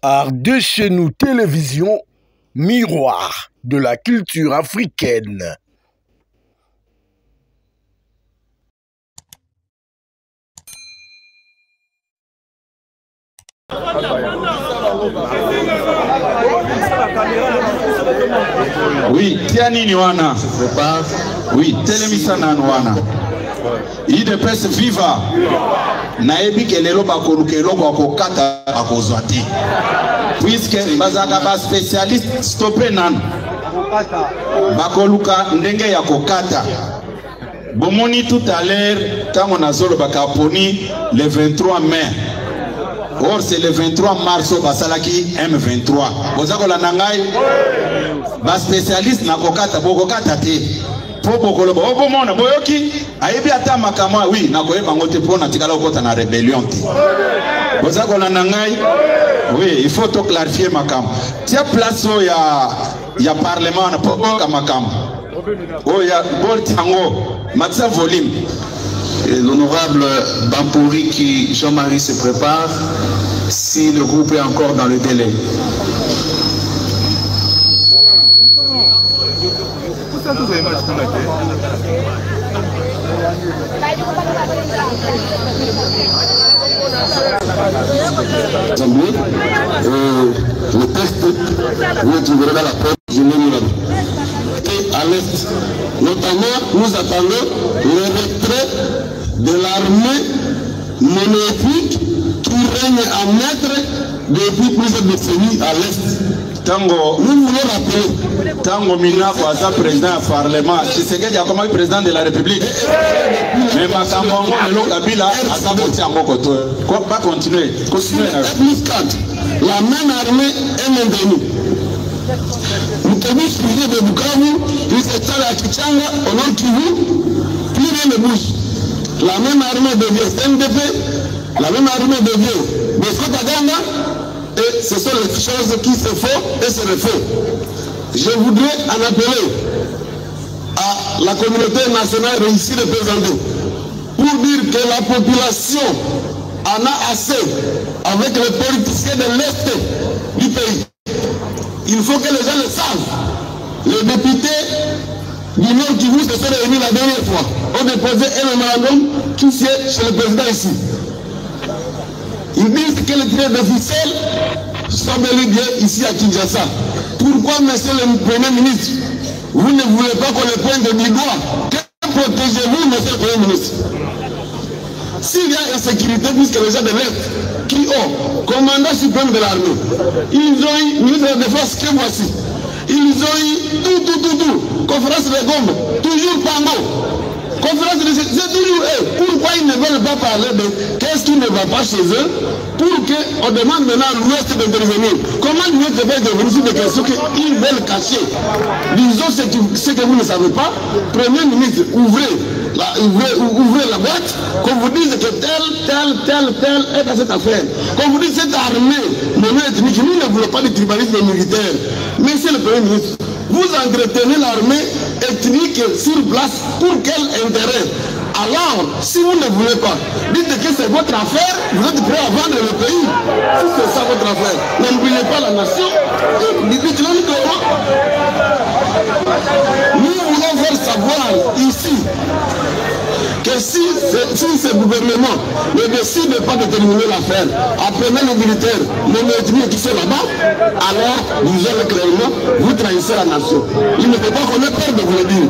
Art de chez nous télévision, miroir de la culture africaine. Oui, Tiani Niwana. Oui, Télémisana Niwana. IDPS viva. Naebi kelelo bakolukelo bakokata bakozwati. Puisque bazaka ba spécialiste stoppé nan. Bakoluka ndenge ya kokata. Bomoni tout à l'heure, tango nazolo bakaponi le 23 mai. Or c'est le 23 mars au Basalaki M23. Bozako la nangai ba spécialiste na kokata bokokata te. Po bokolo bo mona boyoki ayebi ata makama oui na koyeba ngote pona tikala okota na rébellion te. Bozako la nangai oui, il faut to clarifier makam. Tia place ya parlement na po makam. Oh ya bol tango matsa volume. L'honorable Bampouri qui Jean-Marie se prépare si le groupe est encore dans le délai. Le texte, vous trouverez dans la porte, je l'ai mis là. Et à l'est, notamment, nous attendons le retrait de l'armée monolithique qui règne en maître depuis plusieurs décennies à l'est. Tango, nous voulons rappeler. Tango Mina Kwaza, président du Parlement, Tshisekedi a comme président de la République. Mais Makambo, le Kabila, a saboté en Mokoto. Pas continuer. Continuer. La même armée est maintenue. Nous tenons suivi de Bukavu, jusqu'à la Kichanga, au nord Kivu, plus rien ne bouge. La même armée devient MDP, la même armée devient Beskotaganga, et ce sont les choses qui se font et se refont. Je voudrais en appeler à la communauté nationale réussie de présenter pour dire que la population en a assez avec les politiciens de l'Est du pays. Il faut que les gens le savent. Les députés du Nord Kivu se sont réunis la dernière fois. Ont déposé un mémorandum qui siège chez le président ici. Ils disent que les traits officiels sont bel et bien ici à Kinshasa. Pourquoi, monsieur le Premier ministre, vous ne voulez pas qu'on le pointe du doigt? Que protégez-vous, monsieur le Premier ministre? S'il y a insécurité, puisque les gens de l'Est qui ont commandant suprême de l'armée, ils ont eu ministre de la Défense que voici, ils ont eu tout, conférence de Gombe, toujours Pango, conférence de c'est toujours eux. Pourquoi ils ne veulent pas parler de qu'est-ce qui ne va pas chez eux pour qu'on demande maintenant à l'Ouest d'intervenir? Comment l'Ouest va intervenir sur des questions qu'ils veulent cacher? Disons ce que vous ne savez pas. Premier ministre, ouvrez la boîte, qu'on vous dise que tel est dans cette affaire. Qu'on vous dise cette armée, ethnique, nous ne voulons pas de tribalisme militaire. Monsieur le Premier ministre, vous entretenez l'armée ethnique sur place pour quel intérêt? Alors, si vous ne voulez pas, dites que c'est votre affaire, vous êtes prêt à vendre le pays. Si c'est ça votre affaire, n'oubliez pas la nation. Dites-le comment. Nous voulons faire savoir ici que si ce gouvernement ne décide pas de terminer l'affaire, apprenez les militaires, les ethnies qui sont là-bas, alors disons clairement, vous trahissez la nation. Il ne faut pas qu'on ait peur de vous le dire.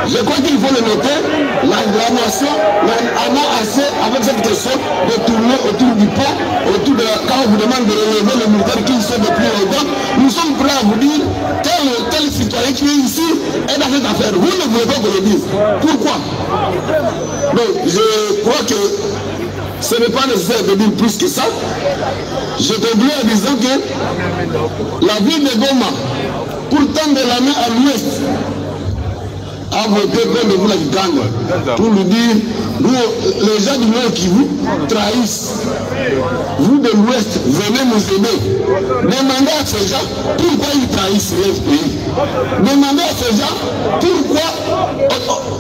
Je crois qu'il faut le noter, la nation en a assez avec cette question de tourner autour du pot, autour de quand on vous demande de relever les militaires qui sont depuis longtemps. Nous sommes prêts à vous dire tel citoyen qui est ici est dans cette affaire. Vous ne voulez pas qu'on le dise. Pourquoi? Donc, je crois que ce n'est pas nécessaire de dire plus que ça. Je conclue en disant que la ville de Goma, pourtant de la main à l'ouest, a voté contre vous la Kikanga pour lui dire, nous, les gens du Nord qui vous trahissent. Vous de l'Ouest, venez nous aider. Demandez à ces gens pourquoi ils trahissent leur pays. Demandez à ces gens pourquoi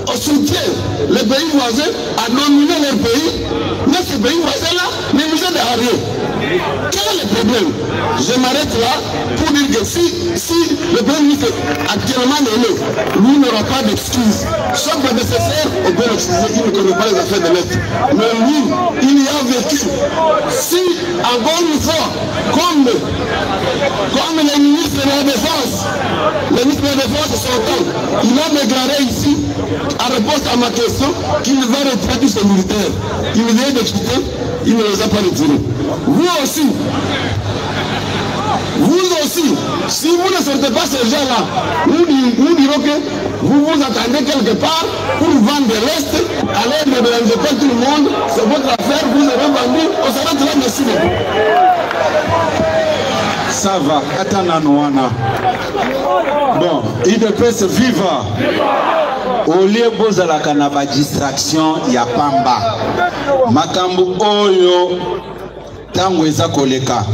on soutient les pays voisins à dominer leur pays. Mais ces pays voisins-là ne nous aident à rien. Quel est le problème. Je m'arrête là pour dire que si le Premier ministre actuellement nommé, lui n'aura pas d'excuses. Chaque prédécesseur, on peut l'excuser, il ne connaît pas les affaires de l'Est. Mais lui, il y a vécu. Si, encore une fois, comme le ministre de la Défense, sortant, il a déclaré ici, en réponse à ma question, qu'il va retirer tous ses militaires. Il vient de quitter, il ne les a pas retirés. Vous aussi, si vous ne sortez pas ces gens-là, nous dirons que vous vous attendez quelque part pour vendre l'Est, aller ne dérangez pas tout le monde, c'est votre affaire, vous avez vendu, on s'arrête là, merci beaucoup. Ça va, Katananouana. Bon, IDPS viva. Au lieu de la canaba distraction, il y a Pamba. Makambu Oyo, Tango Eza Koleka.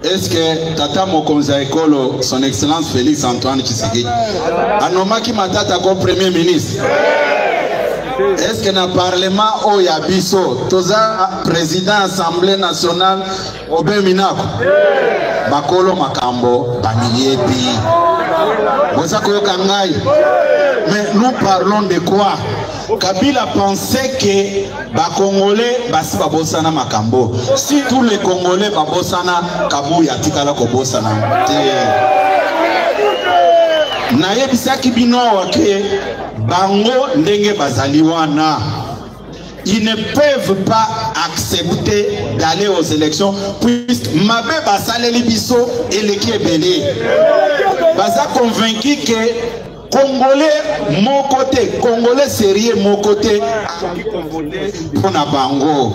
Est-ce que Tata Mokonza Ekolo, son Excellence Félix Antoine Tshisekedi, Anomaki Matata comme Premier ministre? Est-ce que dans le Parlement au Yabiso, Toza président Assemblée nationale au Beminako, Bakolo Makambo, Baniyebi, Bosako Kangai. Mais nous parlons de quoi? Kabila pensait que les Congolais basi babosana makambo. Si tous les Congolais babosana, Kabou yatikala ko bosana. Nayebisaki bino wake bango ndenge bazaliwana. Ils ne peuvent pas accepter d'aller aux élections puisque Mabé Basaleli Biso et l'équipe belé. Baza convaincu que Congolais, mon côté, Congolais sérieux, mon côté, pour Nabango.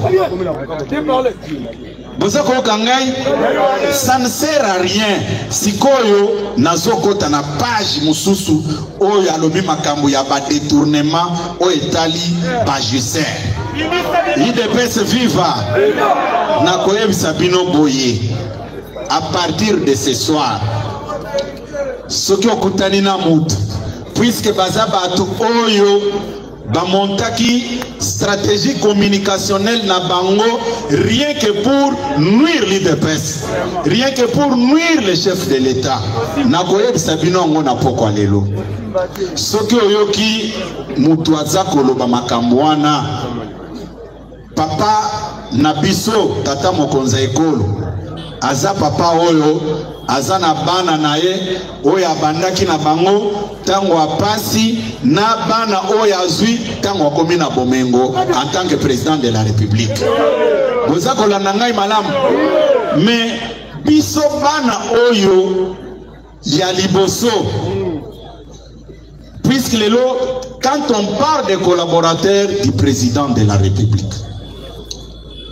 Ça ne sert à rien. Si Koyo, Nazoko, na page Mususu, o yalobi makambo ya ba détournement, o etali bajusser. IDPS viva. Nakoyebi Sabino Boye. À partir de ce soir, ce qui okutani na mutu. Puisque Bazabatu Oyo, Bamontaki, stratégie communicationnelle na bango, rien que pour nuire l'IDPS, rien que pour nuire le chef de l'État. Nakoyeb Sabino Ngona Pokwa Lelo. Soki Oyoki, Mutuaza Koloba Makamwana, Papa Nabiso, Tata Mokonza Ekolo, Aza Papa Oyo, Aza na bana naye, Oya bandaki na bango, tango apasi na bana oya zui tango akomi na bomengo en tant que président de la République. Boza kolanda ngai malam. Mais biso bana oyo ya liboso. Puisque quand on parle des collaborateurs du président de la République,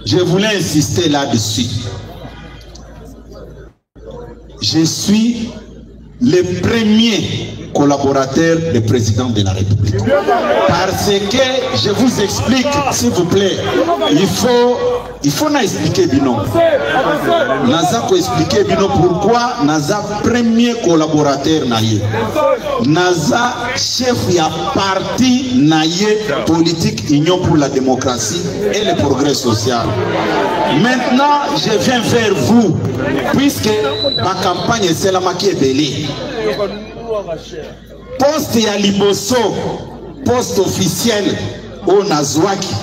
je voulais insister là-dessus. Je suis le premier collaborateur du président de la République. Parce que, je vous explique, s'il vous plaît, il faut expliquer Bino. Naza ko expliquer Bino pourquoi Naza premier collaborateur naye. Naza chef ya parti naye politique Union pour la démocratie et le progrès social. Maintenant, je viens vers vous, puisque ma campagne c'est la maquille belé. Poste ya liboso, poste officiel au Nazwaki,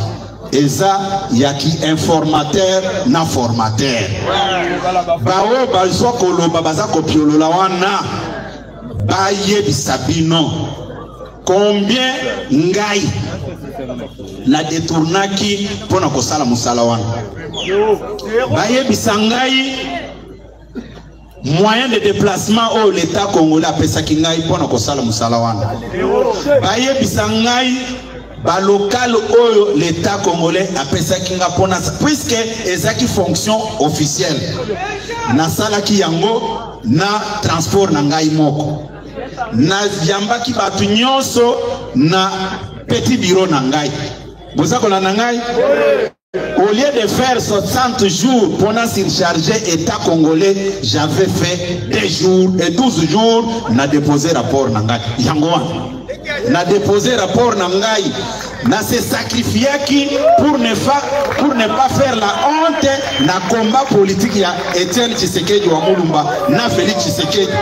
eza yaki informateur na formateur. Bao bazwa koloba baza kopiolola wana baye bisabino. Combien ngai na détournaki pona kosala musala wana. Baye bisangai moyen de déplacement au l'État congolais a pesaki ngai pona kosala musala wana. Baye bisangai ba local oyo l'État congolais a pesaki nga pona puisque ezaki fonction officielle. Na salaki yango na transport na ngai moko. Na yambaki batu nyonso na petit bureau na ngai. Bozako na ngai. Au lieu de faire 60 jours pour surcharger l'État congolais, j'avais fait 2 jours et 12 jours, n'a déposé rapport Nangai. Yangouan. N'a déposé rapport Nangai. na se sacrifier pour ne pas faire la honte na combat politique ya Etienne Tshisekedi wa Mulumba na Félix Tshisekedi.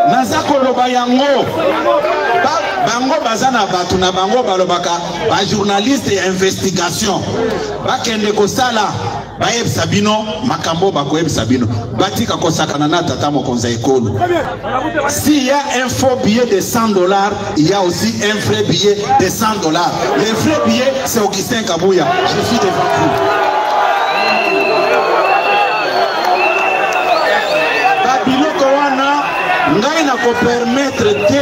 Naza koloba yango bango bazana batu na bango balobaka ba journaliste ya investigation bakende kosala baeb sabino makambo bakoeb sabino batika kosakana na tata mokonza ekolo. S'il y a un faux billet de $100, il y a aussi un vrai billet de $100. Le vrai billet c'est Augustin Kabouya. Je suis devant vous. Babilo Kowana ngai na ko permettre te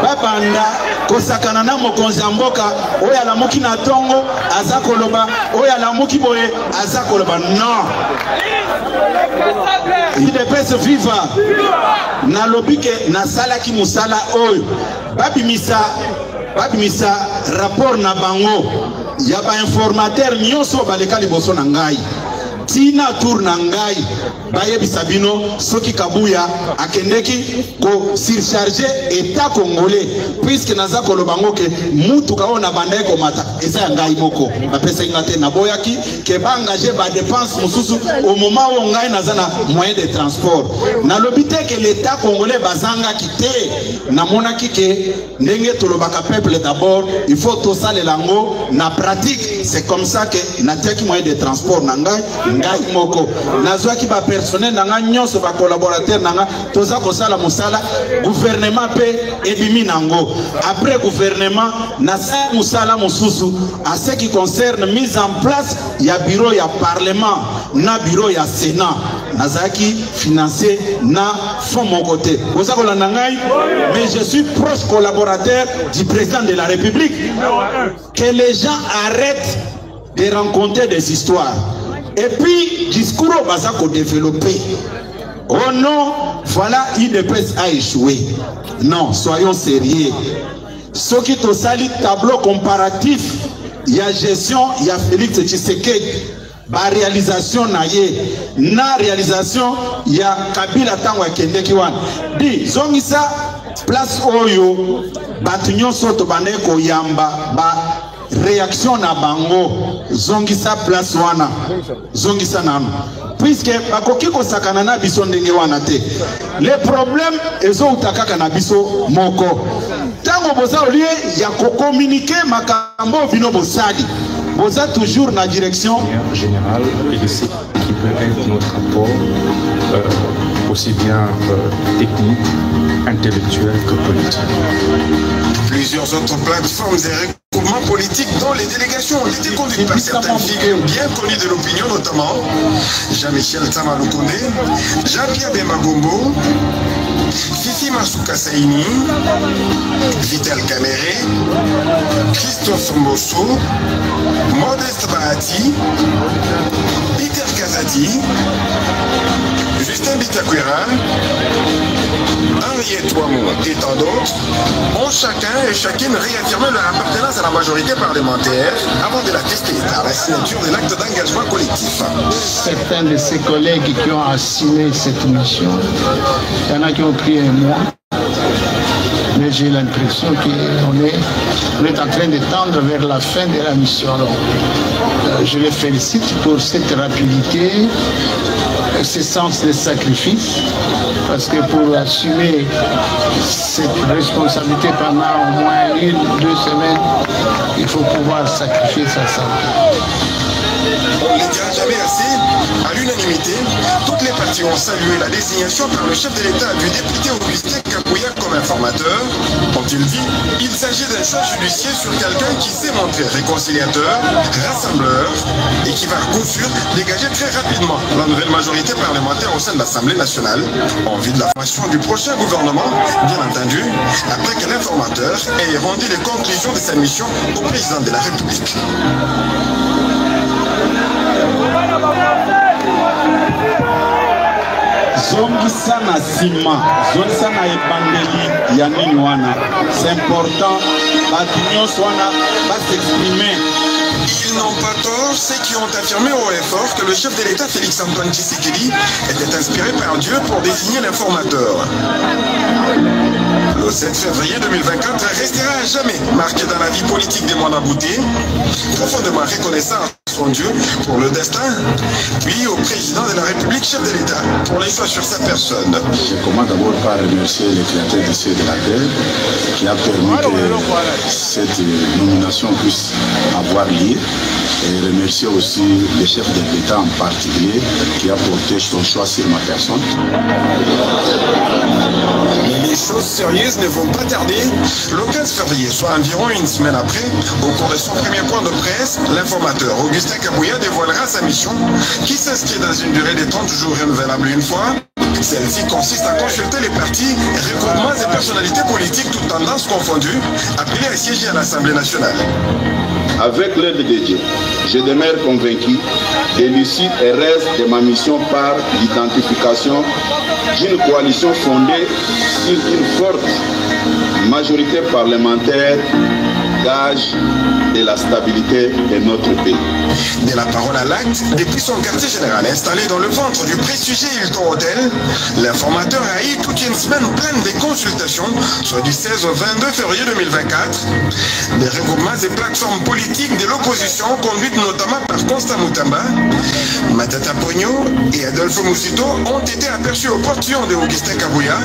babanda kosakana na mokonzi ya mboka oyo alamuki na tongo aza koloba oyo alamuki boye aza koloba non. UDPS viva na lobike na salaki musala oyo babimisa rapport na bango ya ba informateur nyonso baleka liboso na ngai tina tour na ngai bayebisa bino soki Kabouya akendeki ko surcharger état congolais puisque naza kolobango ke mutu ka ona bandaye ko mata eza ngai moko bapesa ngate na boyaki ke ba engager ba dépense mususu au moment où ngai naza na moyen de transport na lobite ke l'état congolais bazanga kité na monaki ke ndenge tolobaka peuple d'abord il faut to sale lango na pratique c'est comme ça que na teki moyen de transport na ngai moko nazwaki ba personnel nanga nyonso ba collaborateur nanga toza kosala musala gouvernement pe ebimi nango après gouvernement na sa musala mususu à ce qui concerne mise en place ya bureau ya parlement na bureau ya sénat nazaki financé na fond mon côté oza kolanda ngai mais je suis proche collaborateur du président de la République. Que les gens arrêtent de raconter des histoires. Et puis, discours au Bazako développé. Oh non, voilà, UDPS a échoué. Non, soyons sérieux. Ce qui est au sali tableau comparatif, il y a gestion, il y a Félix Tshisekedi. Ba réalisation na ye, na réalisation, il y a Kabila Tangwa Kendekiwan. Di, zongisa, place Oyo, batunyon soto baneko yamba, ba réaction na bango zongisa place wana zongisa nanu puisque bakoki kosakana na biso ndenge wana te le problème ezo utakaka na biso moko tango boza olie ya ko communiquer makambo bino bosadi boza toujours na direction générale et de ce qui peut être notre rapport aussi bien technique, intellectuel que politique. Plusieurs autres plateformes et regroupements politiques dont les délégations ont été conduites par certaines figures bien connues de l'opinion, notamment Jean-Michel Tamaloukonde, Jean-Pierre Bemba Gombo, Fifi Masuka Saini, Vital Kamere, Christophe Mbosso, Modeste Bahati, Peter Kazadi, Justin Bitakwera, Henriette Ouamou et tant d'autres ont chacun et chacune réaffirmé leur appartenance à la majorité parlementaire avant de la tester par la signature de l'acte d'engagement collectif. Certains de ses collègues qui ont assigné cette mission, il y en a qui ont pris un mois, mais j'ai l'impression qu'on est en train de tendre vers la fin de la mission. Alors, je les félicite pour cette rapidité, ce sens de sacrifice, parce que pour assumer cette responsabilité pendant au moins 1 ou 2 semaines, il faut pouvoir sacrifier sa santé. On ne le dira jamais assez, à l'unanimité, toutes les parties ont salué la désignation par le chef de l'État du député Augustin Kabouya comme informateur. Ont-ils dit, il s'agit d'un choix judiciaire sur quelqu'un qui s'est montré réconciliateur, rassembleur et qui va à coup sûr dégager très rapidement la nouvelle majorité parlementaire au sein de l'Assemblée nationale en vue de la formation du prochain gouvernement, bien entendu, après que l'informateur ait rendu les conclusions de sa mission au président de la République. Zongisa na sima, zongisa na ebandeli ya nini wana. C'est important, batu nyonso wana va s'exprimer. Ils n'ont pas tort, ceux qui ont affirmé haut et fort que le chef de l'État Félix-Antoine Tshisekedi était inspiré par Dieu pour désigner l'informateur. Le 7 février 2024 restera à jamais marqué dans la vie politique des Mwanabouté, profondément reconnaissant à son Dieu pour le destin, puis au président de la République, chef de l'État, pour les choix sur sa personne. Je commence d'abord par remercier le Créateur du ciel et de la terre qui a permis que cette nomination puisse avoir lieu, et remercier aussi le chef de l'État en particulier qui a porté son choix sur ma personne. Mais les choses sérieuses ne vont pas tarder. Le 15 février, soit environ une semaine après, au cours de son premier point de presse, l'informateur Augustin Kabouya dévoilera sa mission qui s'inscrit dans une durée de 30 jours renouvelable une fois. Celle-ci consiste à consulter les partis, regroupements et personnalités politiques, toutes tendances confondues, appelés à siéger à l'Assemblée nationale. Avec l'aide de Dieu, je demeure convaincu de l'issue et reste de ma mission par l'identification d'une coalition fondée sur une forte majorité parlementaire, gage de la stabilité de notre pays. De la parole à l'acte, depuis son quartier général installé dans le ventre du prestigieux Hilton Hotel, l'informateur a eu toute une semaine pleine de consultations, soit du 16 au 22 février 2024. Des regroupements et plateformes politiques de l'opposition, conduites notamment par Constant Moutamba, Matata Pogno et Adolfo Moussito, ont été aperçus au portillon de Augustin Kabouya,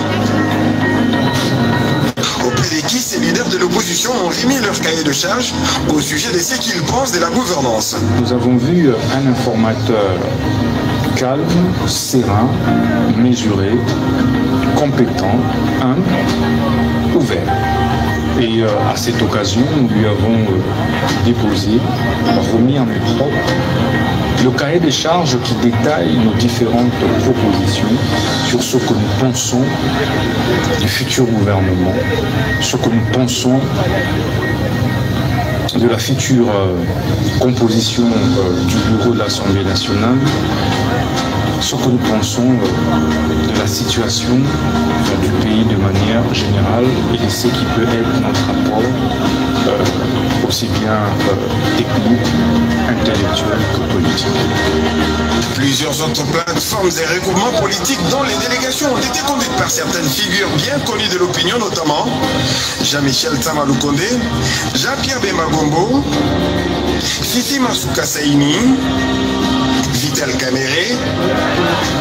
auprès de qui ces leaders de l'opposition ont remis leur cahier de charge au sujet de ce qu'ils pensent de la gouvernance. Nous avons vu un informateur calme, serein, mesuré, compétent, humble, ouvert. Et à cette occasion, nous lui avons déposé, remis en mes propres, le cahier des charges qui détaille nos différentes propositions sur ce que nous pensons du futur gouvernement, ce que nous pensons de la future composition du bureau de l'Assemblée nationale, ce que nous pensons de la situation du pays de manière générale et de ce qui peut être notre rapport aussi bien technique, intellectuel que politique. Plusieurs autres plateformes et regroupements politiques dont les délégations ont été conduites par certaines figures bien connues de l'opinion, notamment Jean-Michel Tsamalou Kondé, Jean-Pierre Bemagombo, Fifi Masuka Saini, Vital Kamere,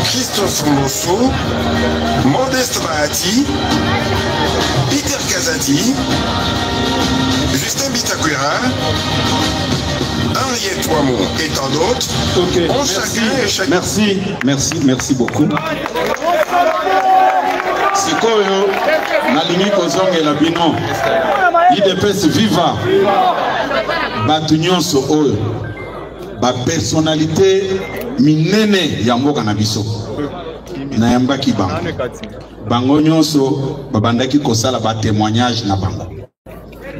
Christophe Mosso, Modeste Bahati, Peter Kazati, Justin Bitakwira, Henriette Ouamou et tant d'autres ont chacun et chacun... Merci beaucoup. Sikoyo, nalingi kozongela bino, IDPS viva, batu nyonso oyo, ba personnalité minene ya mboka na biso. Na yambaki bango. Bango nyonso babandaki kosala ba témoignage na bango.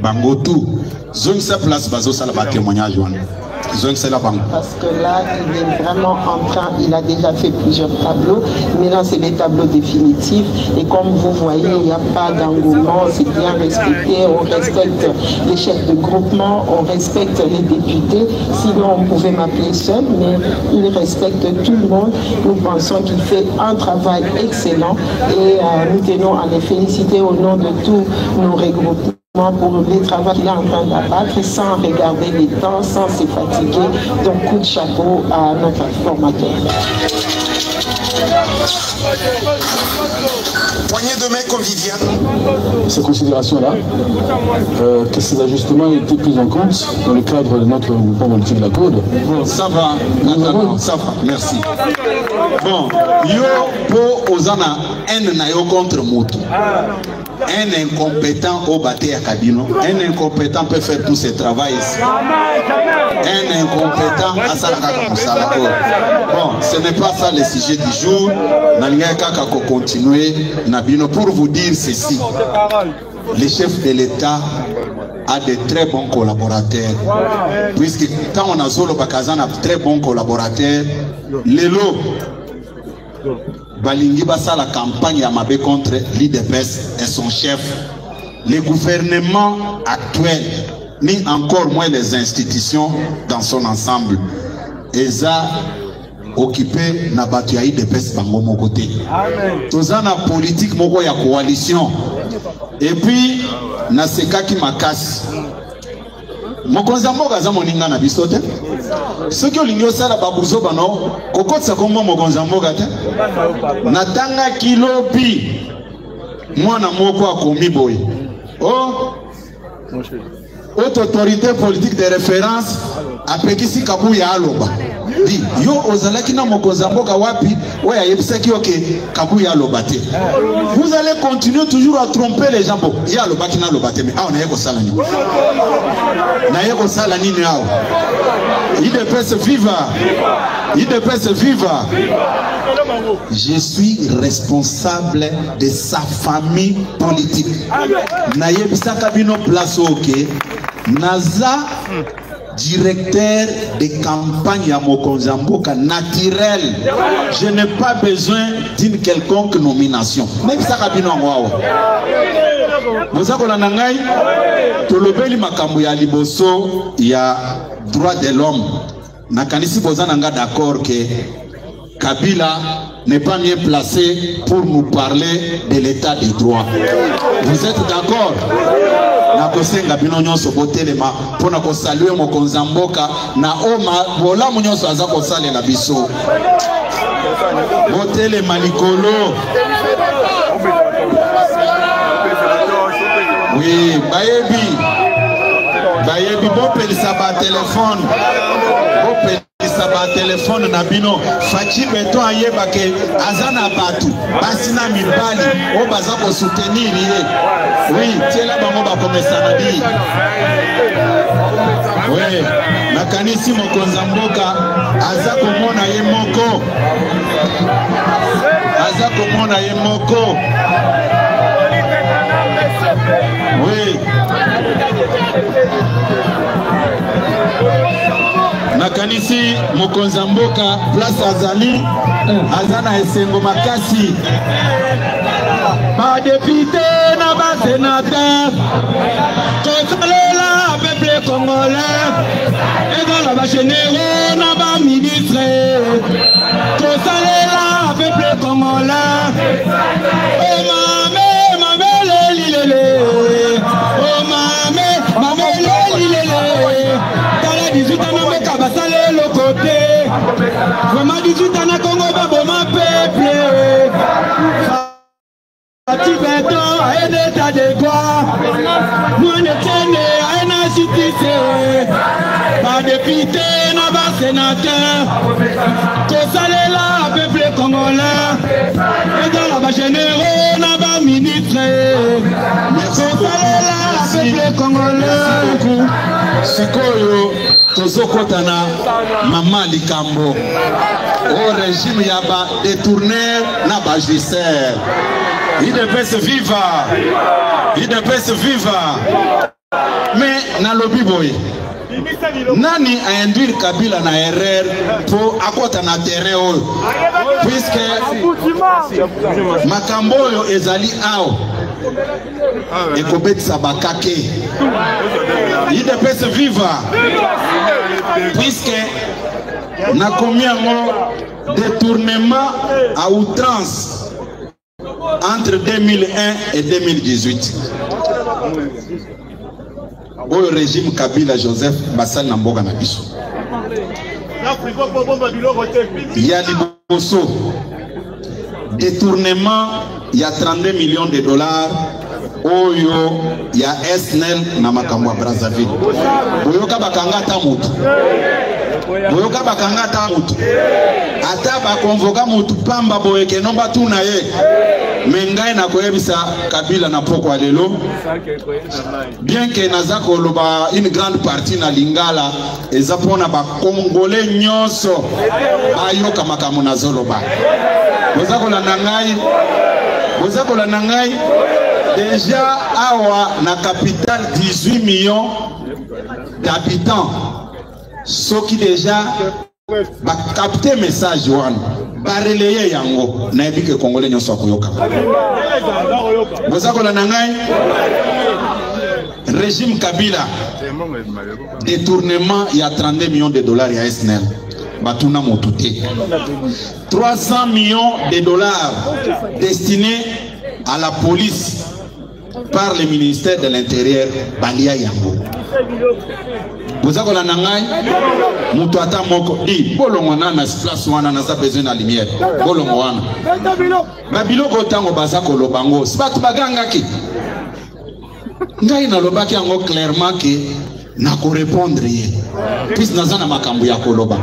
Bango tout, zone sa place bazo sala ba témoignage wana. Parce que là, il est vraiment en train, il a déjà fait plusieurs tableaux. Maintenant, c'est les tableaux définitifs. Et comme vous voyez, il n'y a pas d'engouement, c'est bien respecté. On respecte les chefs de groupement, on respecte les députés. Sinon, on pouvait m'appeler seul, mais il respecte tout le monde. Nous pensons qu'il fait un travail excellent et nous tenons à les féliciter au nom de tous nos regroupements pour le travail qu'il est en train d'abattre sans regarder les temps, sans se fatiguer. Donc, coup de chapeau à notre formateur. Poignée de main conviviale. Ces considérations-là, que ces ajustements aient été pris en compte dans le cadre de notre mouvement politique de la Code. Bon, ça va, ça va, merci. Bon, yo po ozana en na yo contre moto. Un incompétent au bâté à Kabino, un incompétent peut faire tout ce travail ici. Un incompétent à Salakaka Salako. Bon, ce n'est pas ça le sujet du jour. Nalingaka kako continuer Nabino pour vous dire ceci. Le chef de l'État a de très bons collaborateurs. Puisque quand on a Zolo Bakazan a de très bons collaborateurs, Lelo Balingi Bassa la campagne à Mabé contre l'IDPS et son chef. Le gouvernement actuel ni encore moins les institutions dans son ensemble. Eza occupé na batu ya IDPS bango moko te. Toza na politique moko ya coalition. Et puis na sekaki makasi. Mokonza mboka za moninga na biso te. Soki olingi osala babuzo bano kokotisa kombo mokonza mboka te. Natanga kilobi mwana moko akomi boye. Oh, haute autorité politique de référence apekisi Kabuya aloba. Di yo ozalaki na mokonza mboka wapi oya yebisaki oke Kabuya aloba te. Vous allez continuer toujours à tromper les gens. Bon, ya aloba ki na aloba te mais ah na yeko sala ni. Na yeko sala nini hao? IDPS viva. IDPS viva. Je suis responsable de sa famille politique. Na yebisaka bino place oke. Naza directeur de campagne à Mokonza Mboka naturel. Je n'ai pas besoin d'une quelconque nomination. Même ça kabino ngwao. Boza kola nangai tolobeli makambo ya liboso ya droit de l'homme. Nakanisi boza nanga d'accord que Kabila n'est pas mieux placé pour nous parler de l'état de droit. Vous êtes d'accord? Nakosenga bino nyonso botelema pona ko saluer mokonza mboka na oma bola nyonso aza ko salela biso. Botelema likolo. Oui, bayebi bopelisa ba téléphone. Bopelisa ba téléphone na bino. Fachi beto ayeba ke azana batu basina mibali o baza ko soutenir ye. Oui, tiens bango ba komesa na bi. Oui, nakanisi mokonza mboka aza komona ye moko. Aza komona ye moko. Oui. Nakanisi mokonza mboka place azali azana esengo makasi. Ba député na ba sénateur tosalela peuple congolais et dans la ba généraux na ba ministre tosalela peuple congolais. Oh mame lelele oh mame lelele dans les 18 ans na basale le côté vraiment 18 ans na Congo baboma peuple. Tibeto a un état de droit, nous ne tenons à un justice, pas député, n'a pas sénateur, que ça l'est là, peuple congolais, et dans la généraux, n'a pas ministre, que ça l'est là, peuple congolais. Sikoyo, Tozokotana, Maman Likambo, au régime yaba détourner, n'a pas judiciaire. IDPS viva, IDPS viva. Mais na lobi boy, nani a induire Kabila na erreur pour akota na terrain puisque makamboyo ezali ao ekobetisa bakake. IDPS viva puisque na combien détournement à outrance entre 2001 et 2018. Au régime Kabila Joseph Bassal Namboga Nabiso. Il y a liboso détournement, il y a 32 millions de dollars. Oyo, il y a SNL Namakamwa Brazzaville. Oyoka bakanga tamutu. Oyoka bakanga tamutu. Ata ba convoka mutu pamba boyeke nomba tuna ye. Mengai na koyebisa Kabila na poko alelo. Bien que nazako loba une grande partie na Lingala ezapona ba Congolais nyonso ayoka makamu na zoloba. Bozako la nangai. Bozako la nangai. Déjà awa na capitale 18 millions d'habitants. Ce qui déjà ba capter message wan ba relayer yango na ebike Congolais nyonso akoyoka. Bozako la nangai régime Kabila Détournement, il y a 32 millions de dollars, il y a SNL. Batuna Motouté. 300 millions de dollars destinés à la police par le ministère de l'Intérieur, Balia Yango. Vous avez la nangai, Moutouata Moko, dit, Bolongwana na place wana na besoin de lumière. Bolongwana. Babilo Kotango Bazako Lobango, Spat Bagangaki. Ngai na lobaki yango clairement que na ko répondre ye. Puis nazana makambu ya koloba.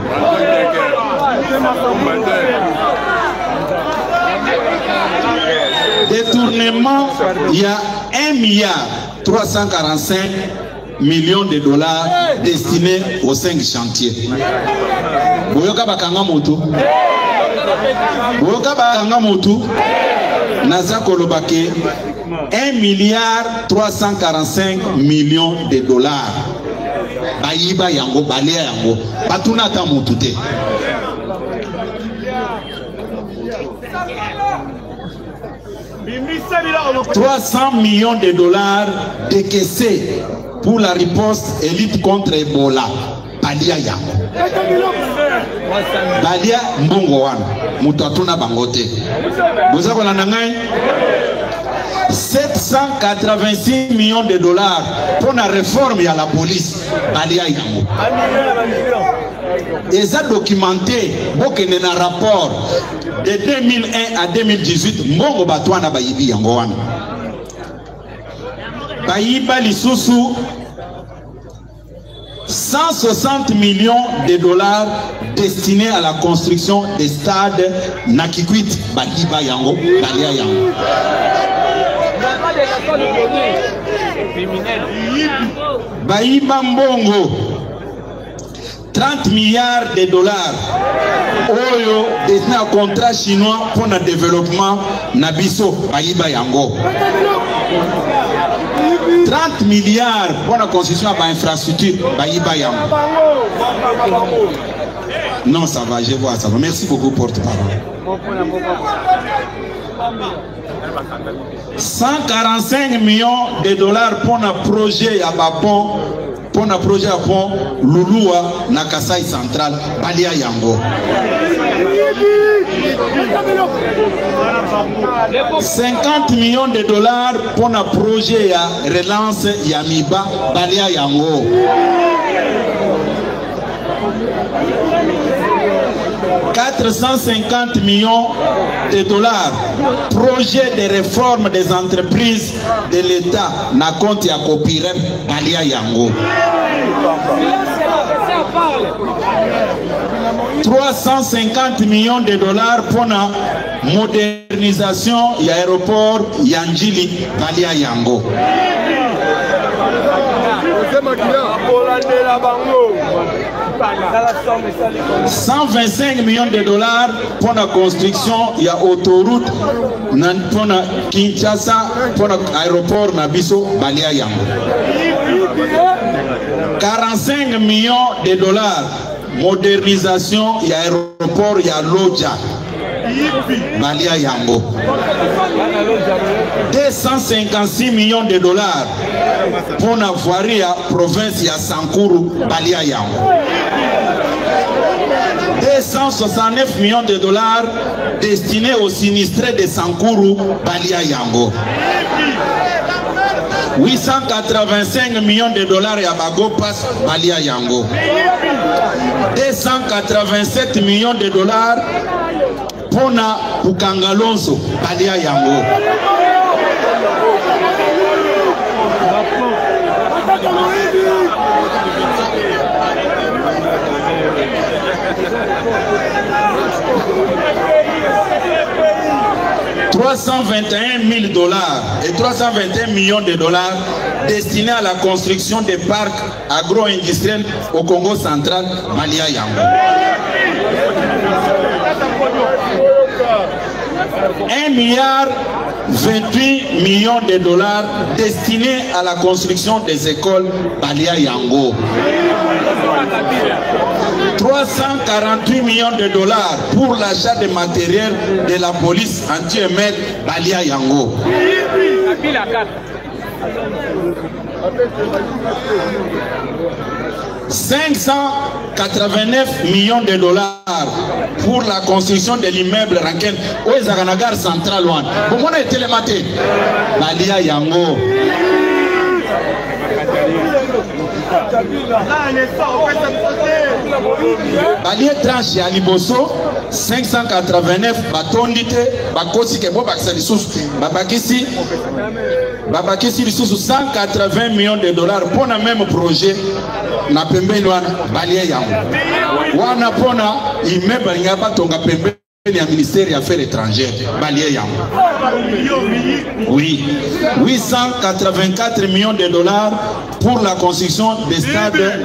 Détournement, il y a 1,345 millions de dollars destinés aux 5 chantiers. Boyoka bakanga moto. Boyoka bakanga moto. Naza kolobake 1,345 millions de dollars. Bayiba yango, balea yango. Batuna ta moto te. 300 millions de dollars décaissés pour la riposte et lutte contre Ebola. Balia yango. Balia mbongo wana. Mutatuna bangote. Vous avez la 786 millions de dollars pour la réforme à la police. Balia yango. Et ça documenté, beaucoup dans rapport de 2001 à 2018, mbongo batwana bayibi yango wana. Bayiba lisusu 160 millions de dollars destinés à la construction des stades Nakikwit, Bayiba yango, Balia yango. Bayiba mbongo 30 milliards de dollars. Oyo destiné à contrat chinois pour le développement Nabiso Bayiba yango. 30 milliards pour la construction de l'infrastructure Bayiba yango. Non, ça va, je vois, ça va. Merci beaucoup, porte-parole. 145 millions de dollars pour un projet à Bapon. Pour un projet à pont Lulua na Kasai Central Balia yango. 50 millions de dollars pour un projet à relance Yamiba Balia yango. 450 millions de dollars projet de réforme des entreprises de l'État na compte ya Kopirem Balia yango. 350 millions de dollars pour la modernisation de l'aéroport Yanjili Balia yango. 125 millions de dollars pour la construction de l'autoroute pour la Kinshasa pour l'aéroport Nabiso Balia yango. 45 millions de dollars modernisation de l'aéroport Yaloja Balia yango. 256 millions de dollars pour la voirie à province ya Sankuru Balia yango. 269 millions de dollars destinés aux sinistrés de Sankuru Balia yango. 885 millions de dollars à Bagopas Balia yango. 287 millions de dollars pour na Pukangalonso Balia yango. 321 000 dollars et 321 millions de dollars destinés à la construction des parcs agro-industriels au Congo central, Balia yango. 1,28 milliard de dollars destinés à la construction des écoles Balia yango. 348 millions de dollars pour l'achat de matériel de la police anti-émeute Balia yango. 589 millions de dollars pour la construction de l'immeuble Ranken au Zaganagar Central One. Comment est télématé? Balia Yango. Balia tranche à Liboso 589 batondite bakosi ke bo bakisa lisusu babakisi lisusu 180 millions de dollars pour le même projet na pembeni wana Balia yango wana pona immeuble ngaba tonga pembeni ya ministère des Affaires étrangères Balia yango. Oui, 884 millions de dollars pour la construction des stades,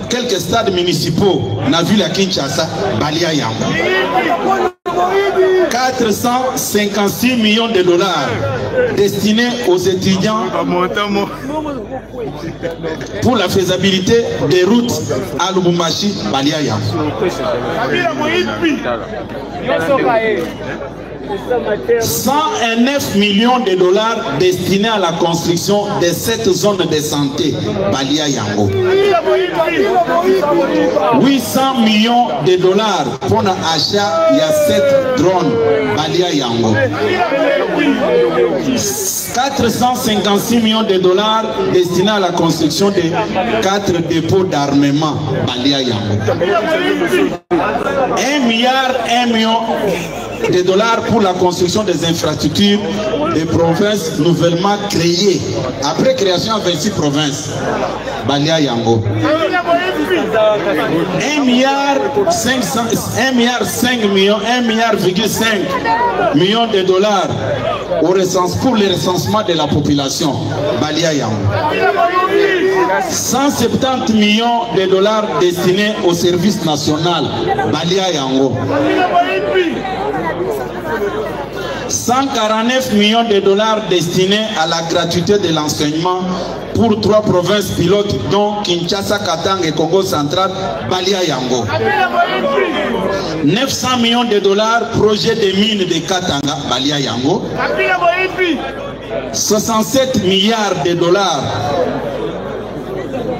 quelques stades municipaux na ville à Kinshasa Balia yango. 456 millions de dollars destinés aux étudiants pour la faisabilité des routes à Lubumbashi, Balia yango. 109 millions de dollars destinés à la construction de cette zone de santé, Balia yango. 800 millions de dollars pour l'achat de 7 drones, Balia yango. 456 millions de dollars destinés à la construction de 4 dépôts d'armement, Balia yango. 1 million de dollars pour la construction des infrastructures des provinces nouvellement créées. Après création à 26 provinces, Balia yango. 1,5 milliard de dollars pour le recensement de la population, Balia yango. 170 millions de dollars destinés au service national, Balia yango. 149 millions de dollars destinés à la gratuité de l'enseignement pour 3 provinces pilotes dont Kinshasa, Katanga et Congo central, Balia yango. 900 millions de dollars projet de mines de Katanga, Balia yango. 67 milliards de dollars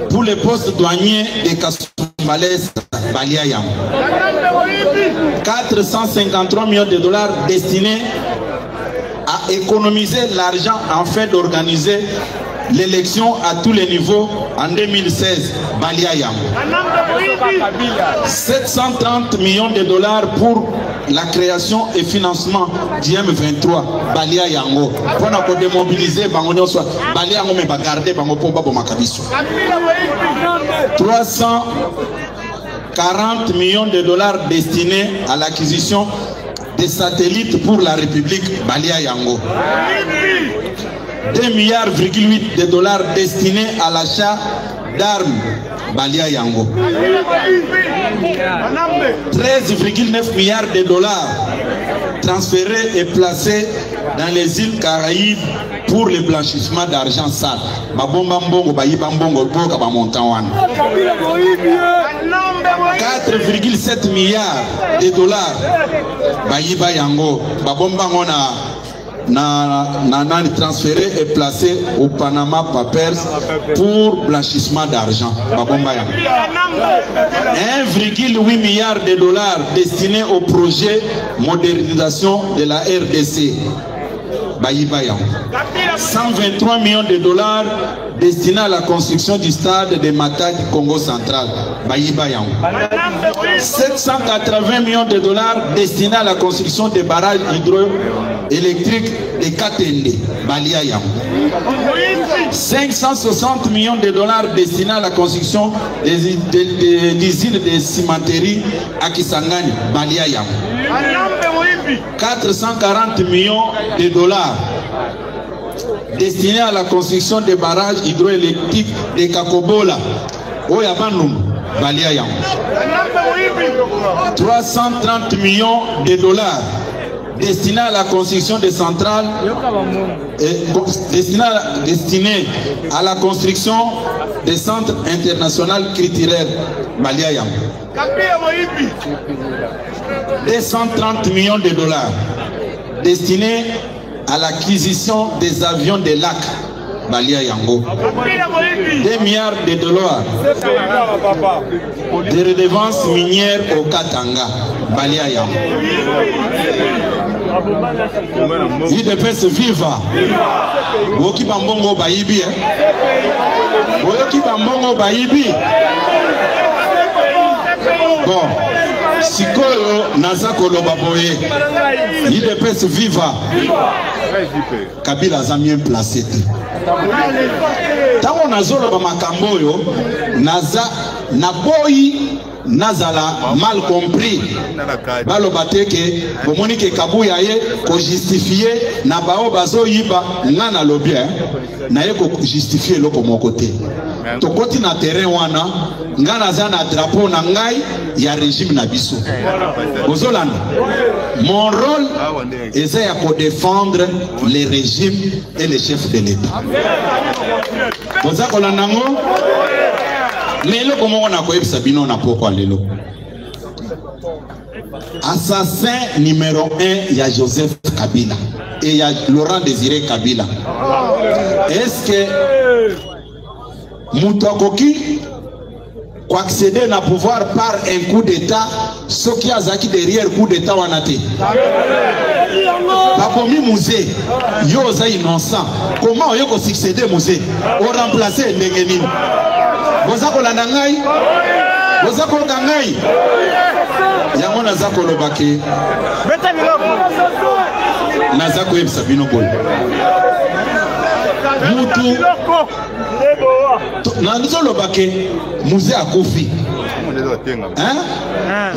pour les postes douaniers de Kasumbalès, Balia yango. 453 millions de dollars destinés à économiser l'argent en fait d'organiser l'élection à tous les niveaux en 2016, Balia yango. 730 millions de dollars pour la création et financement du M23, Balia yango. Pour nous démobiliser, Balia yango mais garder bango pomba bo makabiso. 340 millions de dollars destinés à l'acquisition des satellites pour la République, Balia yango. 2,8 milliards de dollars destinés à l'achat d'armes, Balia yango. 13,9 milliards de dollars transférés et placés dans les îles Caraïbes pour le blanchissement d'argent sale. 4,7 milliards de dollars Bayiba yango. Babombango na transféré et placé au Panama Papers pour blanchissement d'argent. 1,8 milliard de dollars destinés au projet modernisation de la RDC. 123 millions de dollars destinés à la construction du stade de Matadi, Congo central. 780 millions de dollars destinés à la construction des barrages hydroélectriques de Katende, Balia yango. 560 millions de dollars destinés à la construction des usines de cimenterie à Kisangani, Balia yango. 440 millions de dollars destinés à la construction des barrages hydroélectriques de Kakobola, Oyabandum, Balia yango. 330 millions de dollars destinés à la construction des centrales destinés à la construction des centres internationaux culturels, Balia yango. 230 millions de dollars destinés à l'acquisition des avions de lac, balia yango 2 milliards de dollars de redevances minières au Katanga balia yango UDPS viva boki bambongo bayibi boki bambongo bayibi bon sikoyo naza koloba boye UDPS viva Kabila aza bien placé te tango nazoloba makambo oyo naza naboyi nazala mal compris baloba te ke bomoni ke Kabuya ye ko justifier na bao bazoyiba nga na lobi na ye ko justifier loko moko te tokoti na terrain wana nga naza na drapeau na ngai ya régime na biso bozolanda mon rôle eza ya ko défendre les régimes et les chefs de l'État boza kolanda ngo mais le comment on a quoi Sabino n'a pas quoi lelo assassin numéro 1 il y a Joseph Kabila et il y a Laurent Désiré Kabila. Est-ce que Moutakoki quoi accéder na pouvoir par un coup d'état ce qui a zaki derrière coup d'état wanate bakomi musée yoza innocent comment yoko succéder musée on remplacer ndengeni boza kolanda ngai boza koloka ngai yango naza kolobake naza koyebisa bino boye mutu nazolobake musée akufi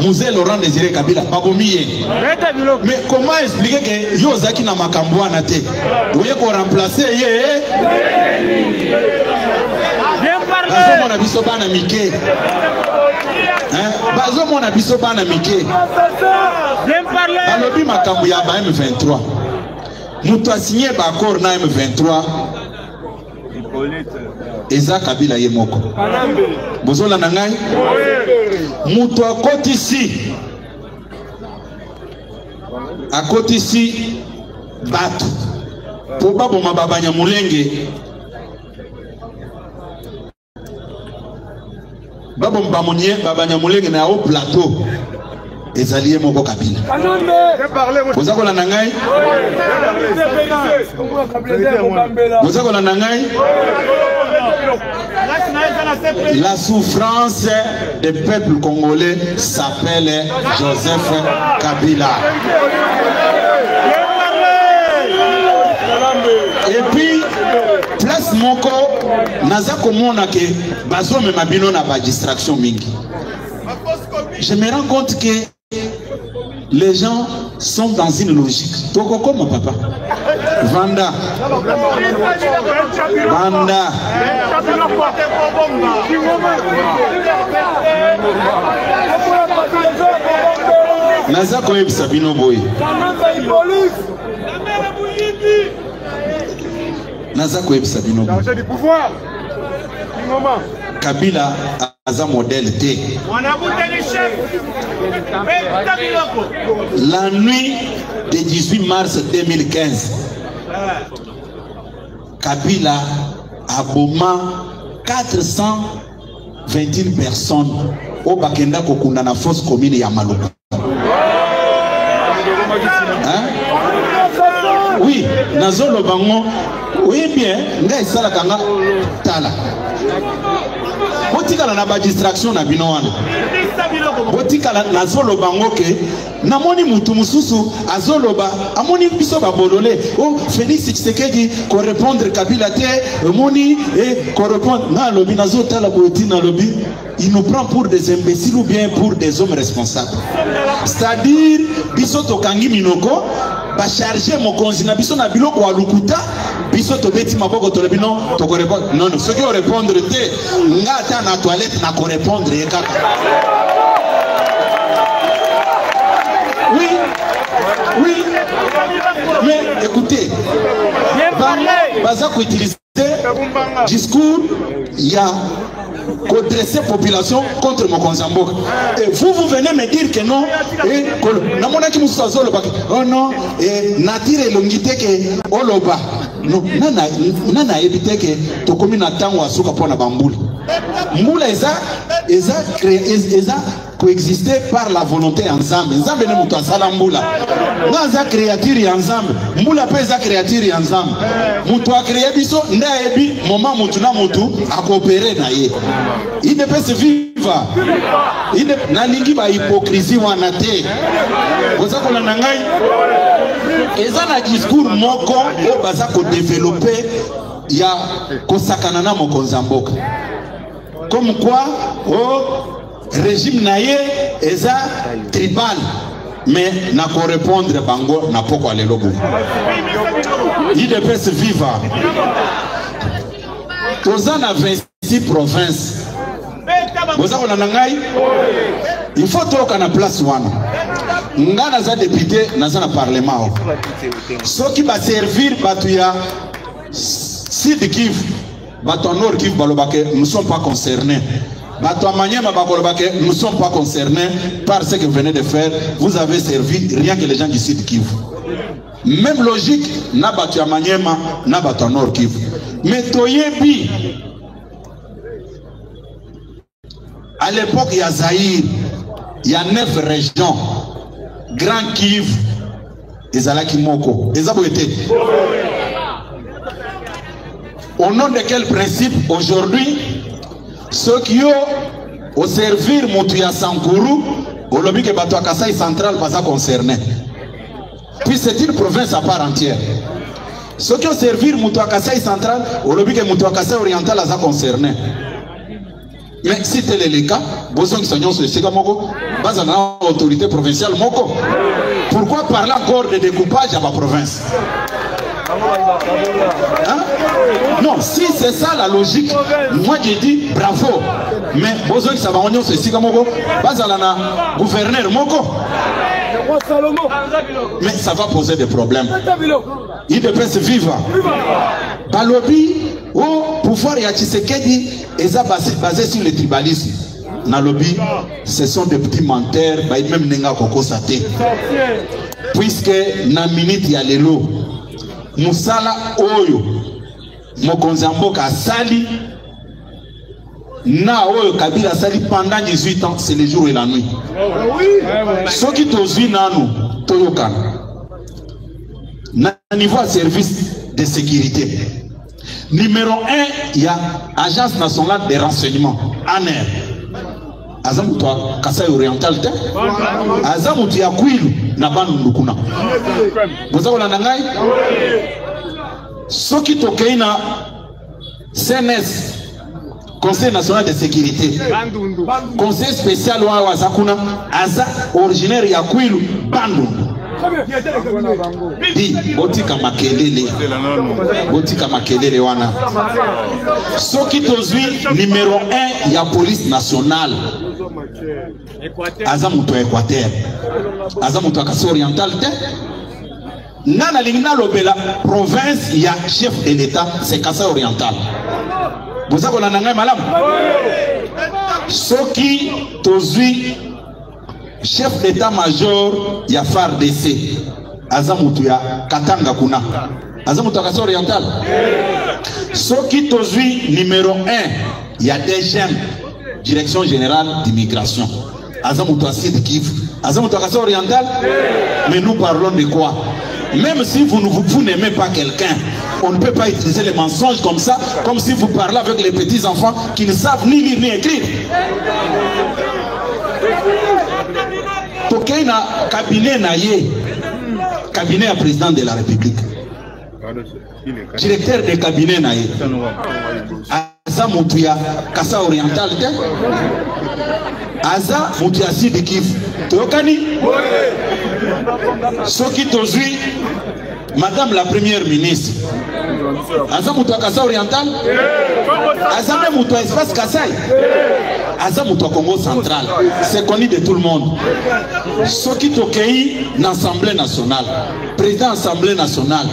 musée Laurent Désiré Kabila babomiye mais comment expliquer que yo zaki na makambo wana te oye ko remplacer ye bazo mona biso bana mike bazo mona biso bana mike balobi makambo ya ba M23 mutu a signé ba accord na M23 eza Kabila ye moko bozola na ngai mutu akotisi batu po baboma babanya mulenge babanya mulenge na au plateau ezali ye moko Kabila boza kolanda ngai boza kolanda ngai la souffrance des peuples congolais s'appelle Joseph Kabila. Et puis place moko naza komona ke bazo me mabino na ba distraction mingi. Je me rends compte que les gens sont dans une logique. Toko comme papa. Vanda. Naza koyeb Sabino boy. Naza koyeb Sabino boy. Kabila aza modèle T. La nuit du 18 mars 2015, Kabila a bombé 421 personnes au Bakenda Kokunda na fosse commune ya Maluku. Oui, Nazolo Bango, oui bien, ngai sala kanga tala. Botika na ba distraction na bino wana. Botika na zolo bango ke namoni mutu mususu azoloba amoni biso ba bolole oh Félix Tshisekedi ko répondre Kabila te moni et ko répondre na lobi na zota la boiti na lobi il nous prend pour des imbéciles ou bien pour des hommes responsables. C'est-à-dire biso to kangi minoko ba charger mokonzi na biso na biloko wa lukuta biso to beti maboko to lebino to ko répondre non non ce qui répondre te ngata na toilette na ko répondre e kaka. Oui, oui, mais écoutez, Baza ko utiliser discours, il y a qu'on dresser population contre Mokonzamboka. Et vous venez me dire que non, et oh non, et Natire Longite que Oloba. non nana éviter que to komi na tango asuka pona bambula mbula eza coexister par la volonté ensemble nzambe ne mutu asala mbula ngaza créature ensemble mbula pe eza créature ensemble mutu a créé biso nda ebi moment mutu na mutu a coopérer na ye il ne peut se vivre il na lingi ba hypocrisie wana te boza ko na ngai eza na discours moko o baza ko développer ya kosakana na mokonza mboka comme quoi régime naye eza tribal mais na ko répondre bango na poko alelo bu il ne peut se vivre toza na 26 provinces boza ko na ngai il faut toka na place wana nga naza député naza na parlement soki ba servir batu ya Sud Kivu batu Nord Kivu balobake nous sommes pas concernés batu Maniema balobake nous sommes pas concernés par ce que vous venez de faire. Vous avez servi rien que les gens du Sud Kivu. Même logique na batu Maniema na batu Nord Kivu. Mais toyebi à l'époque il y a Zaïre, il y a 9 régions. Grand Kivu, Ezalaki Moko, Ezaboete. Au nom de quel principe aujourd'hui ceux qui ont au servir Moutouya Sankourou, au lobby que Batoua Kassai central pas concerné. Puis c'est une province à part entière. Ceux qui ont servi Moutouya Kassai central, au lobby que Moutouya Kassai oriental a concerné. Mais si tel est le cas, besoin que soignons sur Sega Moko, base à l'autorité provinciale Moko. Pourquoi parler encore de découpage à ma province? Hein? Non, si c'est ça la logique, moi j'ai dit bravo. Mais besoin que ça va en sur Sega Moko, base à la gouverneur Moko. Mais ça va poser des problèmes. Il ne peut se vivre. Balobi, au pouvoir et à Tshisekedi, ils ont basé sur le tribalisme. Dans le lobby, ce sont des petits menteurs, même Nenga Koko Sate. Puisque na minute ya lelo, Moussala Oyo, Mokonzamboka Sali, na Oyo Kabila Sali pendant 18 ans, c'est le jour et la nuit. Ce qui t'osui nanu, Toyokan, na niveau de service de sécurité. Numéro 1, il y a Agence nationale de renseignement, ANR. Azamutwa Kasai Oriental te. Azamutu ya Kwilu na Bandu Ndukuna. Boza wala nangai? Soki tokei na CNS, Conseil national de sécurité. Conseil spécial wa Wazakuna, Aza originaire ya Kwilu, Bandu. Di botika makelele wana soki tozwi numéro 1 ya police nationale Azamuto Équateur Azamuto Kasai oriental te nana lingna lobela province ya chef de l'état c'est Kasai oriental boza ko nanga malamu soki tozwi chef d'état-major ya FARDC Azamutu ya Katanga kuna Azamutu Kasai oriental soki tozwi numéro 1 ya DGM direction générale d'immigration Azamutu Sud Kivu Azamutu Kasai oriental. Mais nous parlons de quoi? Même si vous n'aimez pas quelqu'un, on ne peut pas utiliser les mensonges comme ça, comme si vous parlez avec les petits enfants qui ne savent ni lire ni écrire. Tokei na cabinet na ye, cabinet à président de la République, directeur de cabinet na ye, Aza Moutouya Kasai oriental te, Aza Moutouya Sud Kivu. Tokani soki tozui Madame la Première ministre Aza Moutouya Kasai oriental, Aza même Moutouya espace Kasai, Aza Moutouya Congo central, c'est connu de tout le monde. Soki tokei na Assemblée nationale, président Assemblée nationale,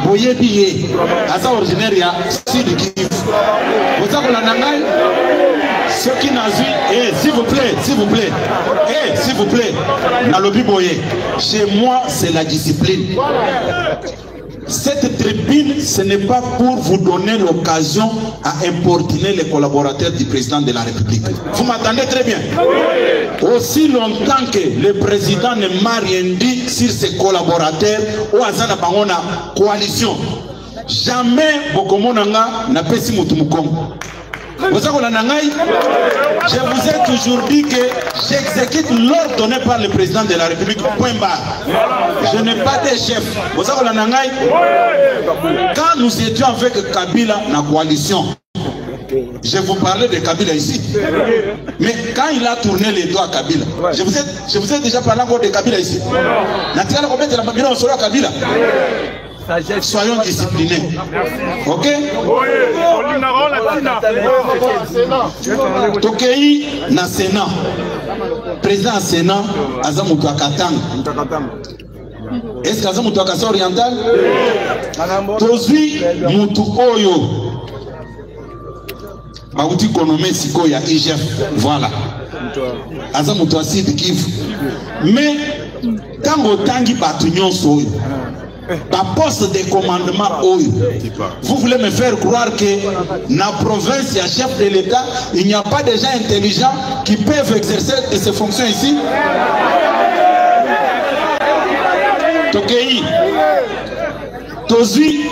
Boyebiye, Aza originaire ya Sud Kivu. Vous avez la nangai? Ceux qui n'azui, s'il vous plaît, s'il vous plaît, na lobby boye. Chez moi, c'est la discipline. Cette tribune, ce n'est pas pour vous donner l'occasion à importuner les collaborateurs du président de la République. Vous m'entendez très bien? Aussi longtemps que le président ne m'a rien dit sur ses collaborateurs ou à Zana Bangona coalition, jamais Bokomonanga n'a pas si Moutoumoukong. Je vous ai toujours dit que j'exécute l'ordre donné par le président de la République. Point barre. Je n'ai pas de chef. Quand nous étions avec Kabila dans la coalition, je vous parlais de Kabila ici. Mais quand il a tourné les doigts à Kabila, je vous ai déjà parlé encore de Kabila ici. Soyons disciplinés. Ok? Tokei na Sénat. Président Sénat, Azamutu Katanga. Est-ce qu'Azamutu Kassa oriental? Tozui Mutu Oyo. Bauti Konome Siko ya IGF. Voilà. Azamutu Asid Kivu. Mais, Tango Tangi Batunyon Soyo. La poste de commandement, vous voulez me faire croire que dans la province, il y a chef de l'État, il n'y a pas de gens intelligents qui peuvent exercer ces fonctions ici? Tokei, Tozui,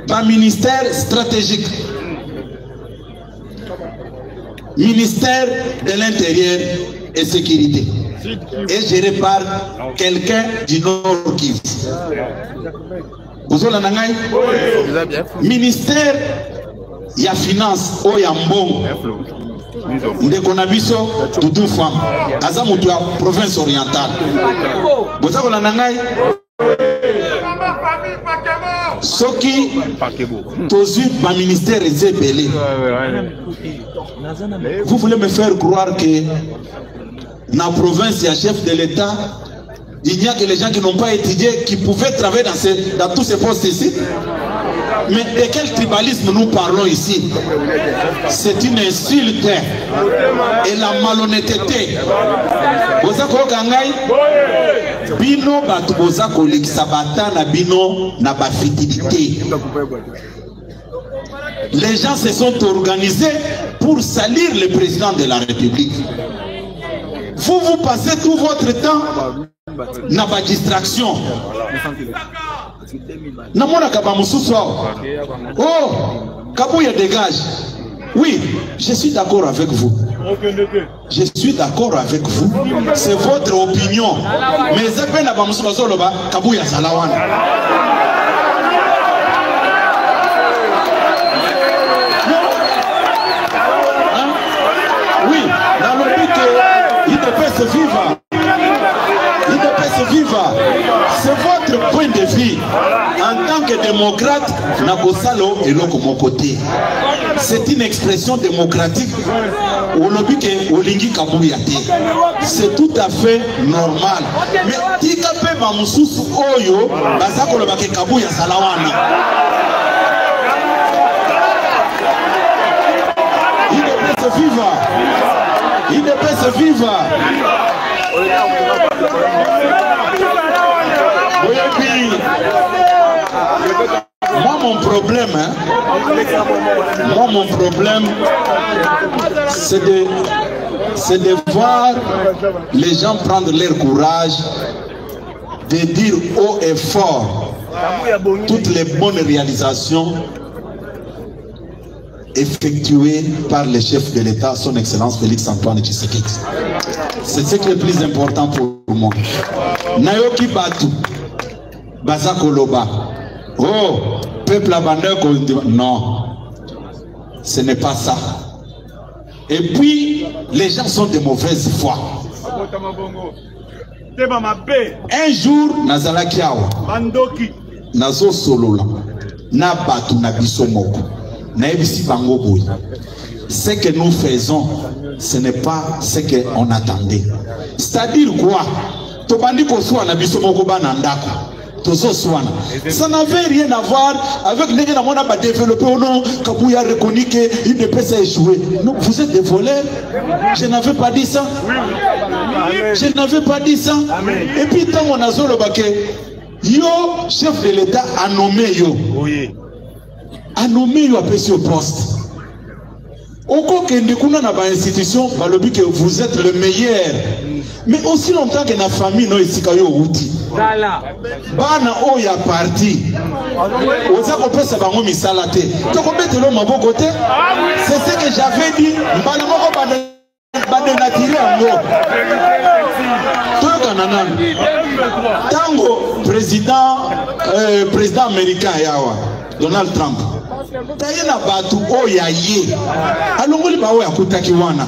un ministère stratégique. Ministère de l'Intérieur et Sécurité. Et géré par quelqu'un du Nord Kivu. Ministère ya finance o ya mbongo ndeko na biso tutu fam aza mutu ya province orientale bozakola na ngai soki tozui ba ministère ezebele. Vous voulez me faire croire que dans la province, il y a chef de l'État, il n'y a que les gens qui n'ont pas étudié, qui pouvaient travailler dans tous ces postes ici. Mais de quel tribalisme nous parlons ici? C'est une insulte et la malhonnêteté. Bino batuboza kolikisabata na bino na bafidélité. Les gens se sont organisés pour salir le président de la République. Vous passez tout votre temps dans la distraction. Oh, Kabouya dégage. Oui, je suis d'accord avec vous. Je suis d'accord avec vous. C'est votre opinion. Mais Kabouya Salawan. Oui, dans le but que il ne peut se vivre. Il ne peut se vivre. C'est votre point de vue. En tant que démocrate, Nakosalo est là comme côté. C'est une expression démocratique. C'est tout à fait normal. Mais Tikape Mamoussou Oyo, Bazako le Bake Kabouya Salawana. Il ne peut se vivre. Il ne peut se vivre. Moi, mon problème, c'est de voir les gens prendre leur courage, de dire haut et fort toutes les bonnes réalisations effectué par le chef de l'État, son Excellence Félix Antoine Tshisekedi. C'est ce qui est le plus important pour moi. Nayoki Batu, Bazakoloba. Oh, peuple abandonné. Non, ce n'est pas ça. Et puis, les gens sont de mauvaise foi. Un jour, Nazalaki Awa, Nazo Solola, Nabatu Nabisomoko. Ce que nous faisons, ce n'est pas ce qu'on attendait. C'est-à-dire quoi? Ça n'avait rien à voir avec les gens qui ont développé au nom Kabouya reconnu qu'il ne peut pas échouer. Non, vous êtes des voleurs. Je n'avais pas dit ça. Je n'avais pas dit ça. Et puis, tant qu'on a le baquet, Yo, chef de l'État, a nommé yo. Oui. A nommé yo après ce poste. Au cas que nous avons une institution, que vous êtes le meilleur. Mais aussi longtemps que la famille n'a ici qu'à outil. Bana o ya parti. Oza ko pesa bango misala te. To ko betelo mabo côté. C'est ce que j'avais dit. Mbala moko bade natire ngo. To kanana. Tango président américain yawa Donald Trump. Tayena batu o ya ye. Alongoli ba o ya kutaki wana.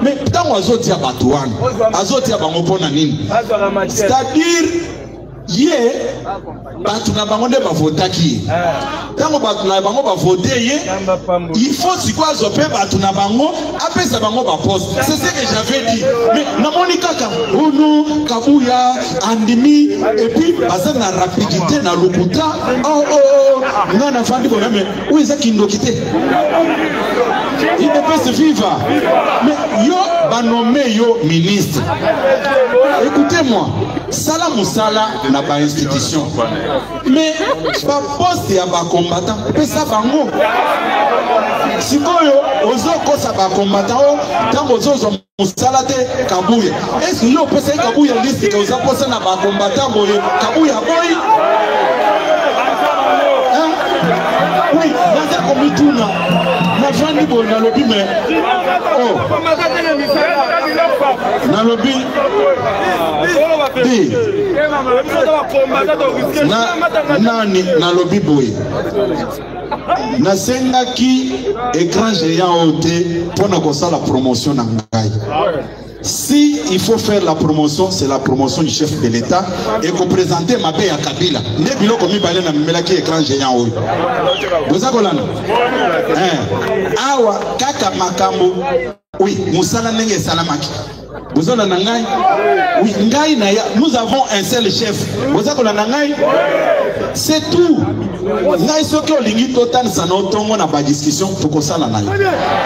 Mais tango azoti ya batu wana. Azoti ya bango pona nini? C'est-à-dire ye batu na bango nde bavotaki. Tango batu na bango bavote ye, il faut sikwa zope batu na bango apesa bango ba poste. C'est ce que j'avais dit. Mais na moni kaka Unu Kabuya Andimi et puis baza na rapidité na lokuta. Ngana fandi ko même où est-ce qu'il doit quitter? Il ne peut se vivre. Mais yo ba nommé yo ministre. Écoutez-moi, Sala Moussala n'a pas institution. Mais pas poste ya ba combattant, pesa bango. Sikoyo ozo ko sa ba combattant, tant ozo Moussala te Kabuya. Est-ce que yo pesa Kabuya liste que ozo posa na ba combattant boye Kabuya boy? Oui, dans un comité, la fin du bon, dans le lobby, mais oh, dans le lobby, dans le lobby boy, na senga qui écran géant ôté pour nous faire la promotion n'angai. Si il faut faire la promotion, c'est la promotion du chef de l'État et qu'on présente ma paix à Kabila. Ne bilo comme il parlait dans le qui écran géant. Vous avez awa kaka makambo. Oui, Moussala nenge salamaki. Vous avez nangai. Oui, ngai na ya. Nous avons un seul chef. Vous avez nangai. C'est tout. Ngai soki olingi totan sanotongo na ba discussion pour ça la nai.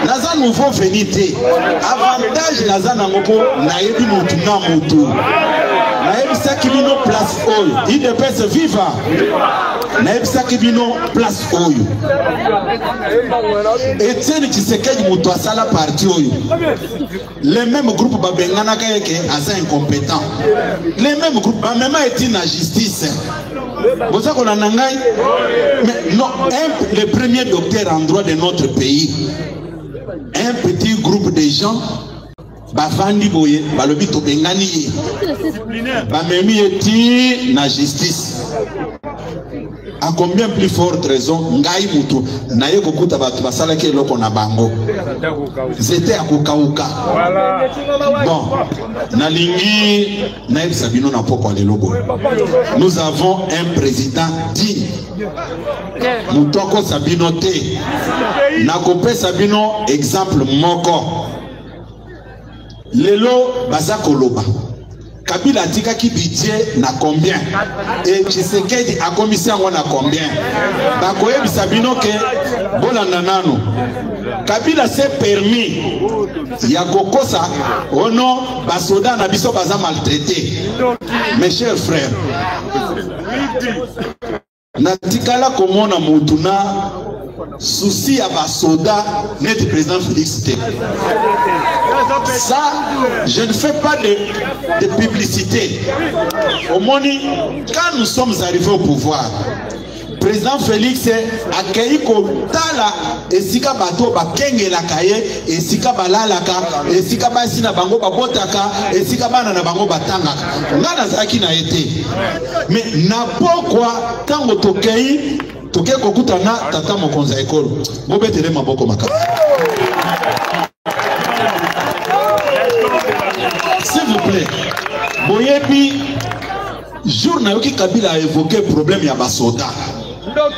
Naza nouveau venité. Avantage naza nangopo na yebi mutu na mutu. Na yebi sakibino place oyo. Il ne peut se vivre. Na yebi sakibino place oyo. Etienne Tshisekedi mutu asala parti oyo. Les mêmes groupes babengana kayeke asa incompétent. Les mêmes groupes même Etienne na justice. Vous savez qu'on a nangai. Mais non, le premier docteur en droit de notre pays, un petit groupe de gens, bafandi boye, balobi to bengani, bamemi eti na justice. À combien plus forte raison, ngai mutu, naye kokuta batu basala ke loko na bango. C'était à Kukauka. Bon, nalingi naib sabino na poko le logo. Nous avons un président digne. Mutoko sabino te. Nakope sabino exemple moko. Lelo bazako loba. Kabila tika ki budget na combien? Et Tshisekedi a commissaire à combien? Bakoye bisabino ke bolanda nano. Kabila s'est permis ya kokosa ono basoda na biso baza maltraité. Mes chers frères, natikala komona mutuna souci à basoda net président Félix T. Ça, je ne fais pas de publicité. Au moins, quand nous sommes arrivés au pouvoir, président Félix a accueilli Kotala et Sika Bato Bakenge la Kaye et Sika Balalaka et Sika Basina Bango Babotaka et Sika Banana Bango Batanga. Nana Zaki n'a été. Mais n'a pas quoi tant au Tokei, Tokei Kokutana, Tata Mokonza École. Bobetele Maboko Maka. S'il vous plaît, Boyebi, jour n'a eu Kabila a évoqué le problème ya basoda.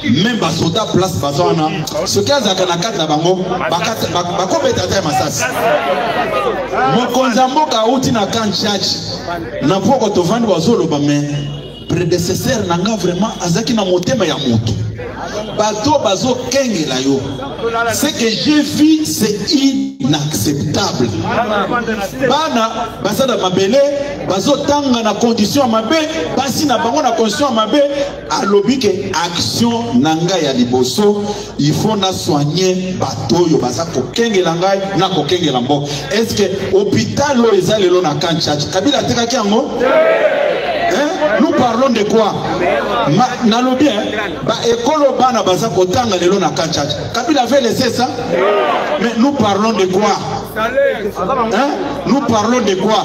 Même basoda place bazona. Ce qui a zakanakat na bango, bakobeta ta masasi. Mokonza mboka uti na kan church. Na poko to vandi bazolo ba mais prédécesseur nanga vraiment azaki na motema ya moto. Bato bazo kengela yo. Ce que j'ai vu, c'est inacceptable. Bana basada mabele bazo tanga na condition mabe, basi na bango na condition mabe, alobi ke action nanga ya liboso, il faut na soigner bato yo basa ko kengela ngai na ko kengela mbo. Est-ce que hôpital lo ezalelo na kanchachi Kabila tekaki yango? Nous parlons de quoi? Nalobi ba ekolo bana baza kotanga lelo na kanchachi. Kabila avait laissé ça? Mais nous parlons de quoi? Nous parlons de quoi?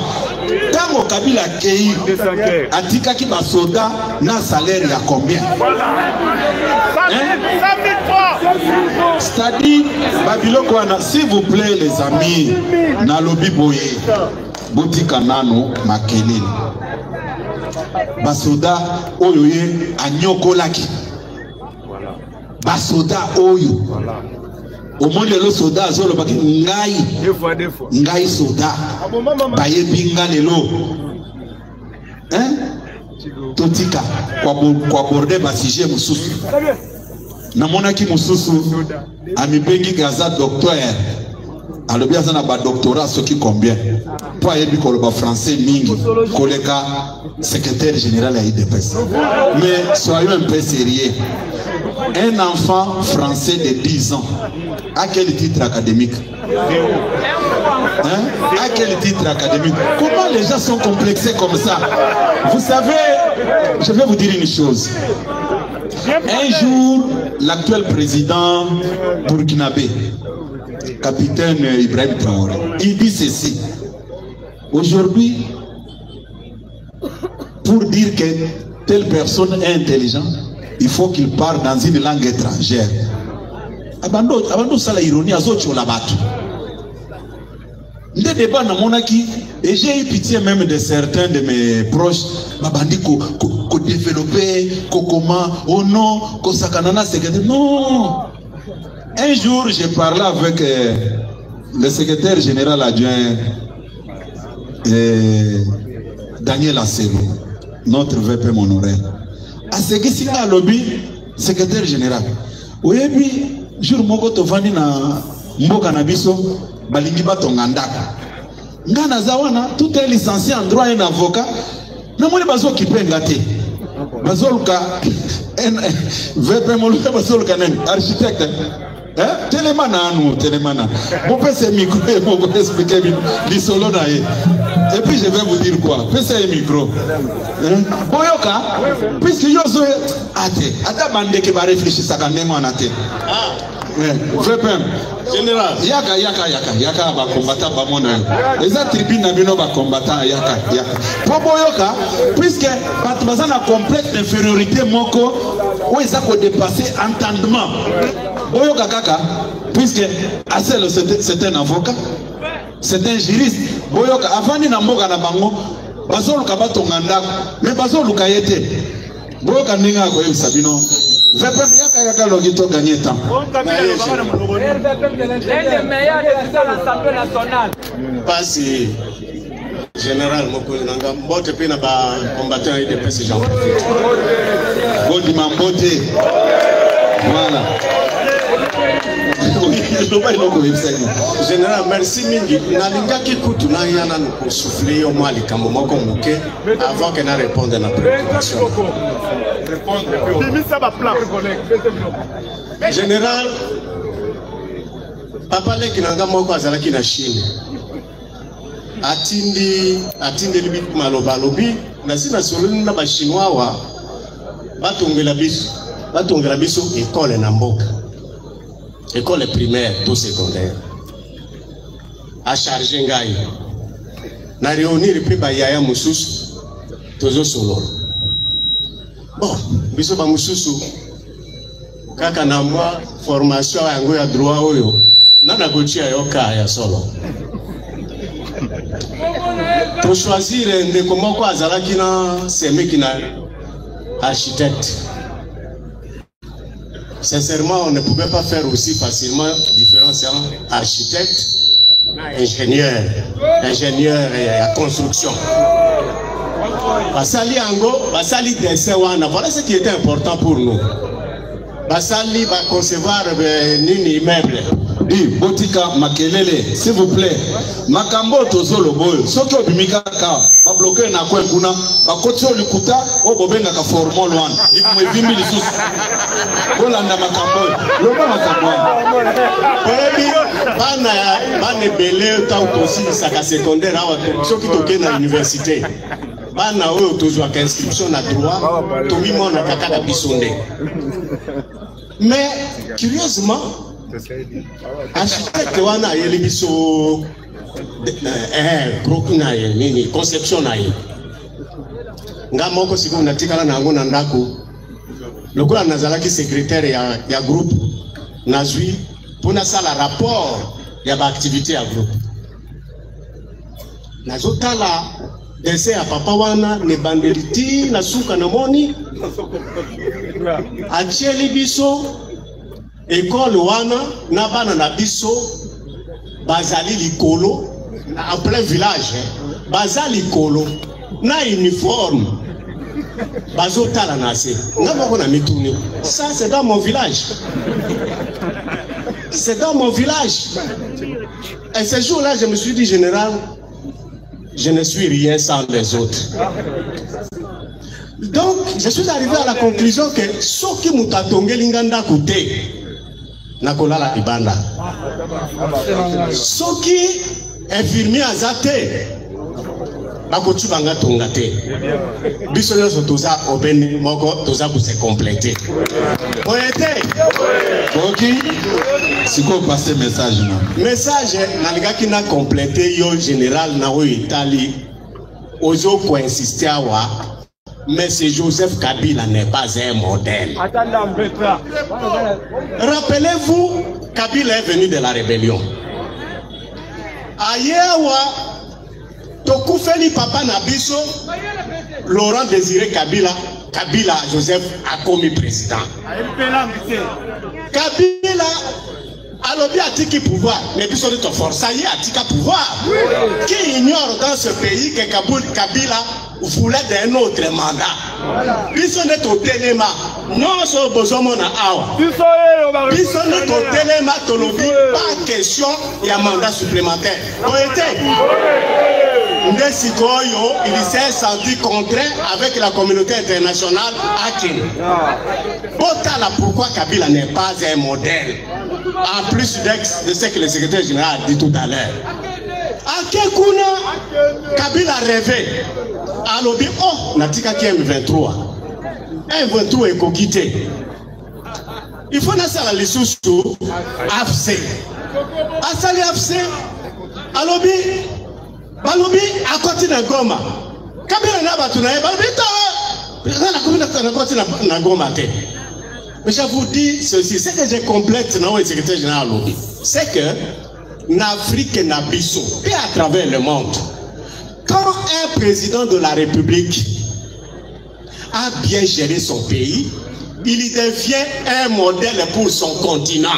Tango Kabila kei atika ki ba soda na salaire ya combien? C'est-à-dire Babiloko wana, s'il vous plaît les amis, nalobi boye botika nano makelele. Basoda oyo ye anyokolaki. Basoda oyo. Au monde le soda azolo baki ngai. Ngai soda. Baye binga lelo. Totika kwa borde basije mususu. Namona ki mususu amibengi gaza docteur. Alobi azana ba doctorat soki combien? Po ayebi koloba français mingi koleka secrétaire général à IDPS. Mais soyons un peu sérieux. Un enfant français de 10 ans, à quel titre académique? À quel titre académique? Comment les gens sont complexés comme ça? Vous savez, je vais vous dire une chose. Un jour, l'actuel président burkinabé, capitaine Ibrahim Traoré, il dit ceci. Aujourd'hui, pour dire que telle personne est intelligente, il faut qu'il parle dans une langue étrangère. Abando ça la ironie à autres la battu. Des débats na monaki et j'ai eu pitié même de certains de mes proches. Babandi ko développer, ko comment, oh non, ko sakanana secrétaire. Non. Un jour, j'ai parlé avec le secrétaire général adjoint Daniel Asselo, notre VP Monorel. À ce qui s'est à lobby, secrétaire général. Oui, puis, jour moko tovani na mboka na biso, balingi batongandaka. Ngana zawana, tout est licencié en droit et en avocat. Na moni bazo kipenga te. Bazoluka VP Monorel bazoluka nen architecte. Télémana nous, télémana. Mon père c'est micro et mon père expliquer l'isolo nae. Et puis je vais vous dire quoi. C'est micro. Boyoka, puisque yo zo ate, ata bande ke ba réfléchir ça quand même en ate. VPM général yaka ba combattant ba mona. Les tribune na bino ba combattant yaka. Pour boyoka, puisque batbaza na complète infériorité moko ou ils ont dépassé entendement. Boyoka kaka, puisque Assel c'est un avocat, c'est un juriste. Boyoka avant ni na mboka na bango, bazoluka batonganda, mais bazoluka yete. Boyoka ninga ko yebisa bino. VPM yaka logito gagner temps. Passé général Mokoli nanga mbote pe na ba combattant et de PC Jean. Bodi mambote. Voilà. Général, merci mingi. Nalinga ki kutu na yana ko souffler au moins les kambo moko muke avant que na réponde à la préoccupation. Général, papa leki nanga moko azalaki na Chine. Atindi libi maloba lobi na sina soloni na ba chinois wa batongela biso école na mboka. École primaire, tout secondaire. A charger ngai. Na réunir puis ba yaya mususu. Tozo solo. Bon, biso ba mususu. Kaka na moi formation yango ya droit oyo. Nana gochia yoka ya solo. Pour choisir ndeko moko azalaki na semeki na architecte. Sincèrement, on ne pouvait pas faire aussi facilement différence entre architecte, ingénieur et construction. Basali Ango, Basali Desewana. Voilà ce qui était important pour nous. Basali va concevoir nini immeuble. Di Botika Makelele, s'il vous plaît. Makambo tozolo boyo. Soki obimika ka, ba bloquer na kwa kuna, ba kotso likuta, o bobenga ka formol wan. Ikumwe vimbi lisusu. Bolanda makambo. Loba makambo. Bebi bana belé ta aussi saka secondaire awa soki toke na université. Bana oyo tozwa ka inscription na droit, to mimona kaka bisonde. Mais curieusement, architecte wana yeli biso groupe na nini conception na ye nga moko siko natikala na ngo na ndako lokola nazalaki secrétaire ya groupe nazwi pona sala rapport ya ba activité ya groupe nazotala dese ya papa wana ne bandeliti na suka na moni acheli biso école wana na bana na biso bazali likolo en plein village bazali likolo na uniforme bazotala na se nga moko na mituni ça c'est dans mon village, c'est dans mon village. Et ce jour-là je me suis dit, général, je ne suis rien sans les autres. Donc je suis arrivé à la conclusion que soki mutatongeli nganda kute nakolala libanda, soki infirmier azate bakotu banga tonga te, biso nyonso toza obeni moko toza kuse compléter oyete ok siko passer message na lingaki na compléter yo général na oyo itali ozo ko insister awa. Mais ce Joseph Kabila n'est pas un modèle. Rappelez-vous, Kabila est venu de la rébellion. Ayewa, Tokufeli Papa Nabiso, Laurent Désiré Kabila, Kabila Joseph a commis président. Kabila alobi atiki pouvoir, mais biso de ton force, ça y est, atika pouvoir. Qui ignore dans ce pays que Kabila voulait d'un autre mandat. Biso de ton téléma, non so bozomona awa. Biso de ton téléma tolobi, pas question, il y a mandat supplémentaire. Ndesikoyo, il s'est senti contraint avec la communauté internationale à Kin. Botala, pourquoi Kabila n'est pas un modèle? En plus de ce que le secrétaire général a dit tout à l'heure. À Kekuna, Kabila rêvé. Alobi, oh, natika ki M23. M23 est coquité. Il faut na sala lisusu AFC. Asali AFC. Alobi, balobi à côté de Goma. Kabila na batu na balobi ta. Na commune na côté na Goma te. Mais je vous dis ceci, c'est que je complète dans le secrétaire général, c'est que l'Afrique n'a biso, et à travers le monde, quand un président de la République a bien géré son pays, il devient un modèle pour son continent.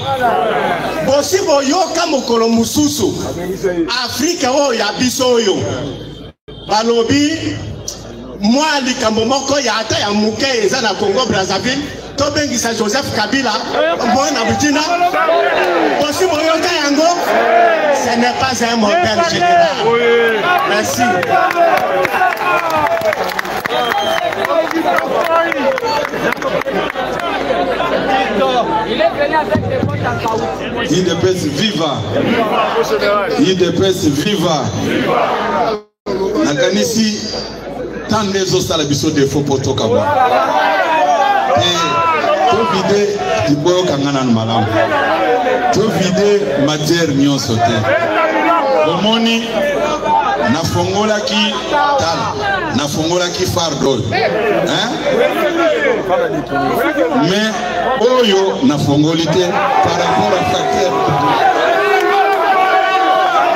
Bosi boyoka mokolo mususu, Afrique o ya biso yo, balobi, moi likambo moko ya ata ya muke eza na Congo Brazzaville. Tobengisa Joseph Kabila, Bona Boutina, aussi Moyoka Yango, ce n'est pas un modèle général. Merci. IDPS viva. IDPS viva. Nakanisi tant les autres à la biso de faux pour Tokaba. To vide liboyo kangana na malamu. To vide matière nyonso te. Omoni na fongola ki tal, na fongola ki fardol. Mais oyo na fongolité par rapport à facteur.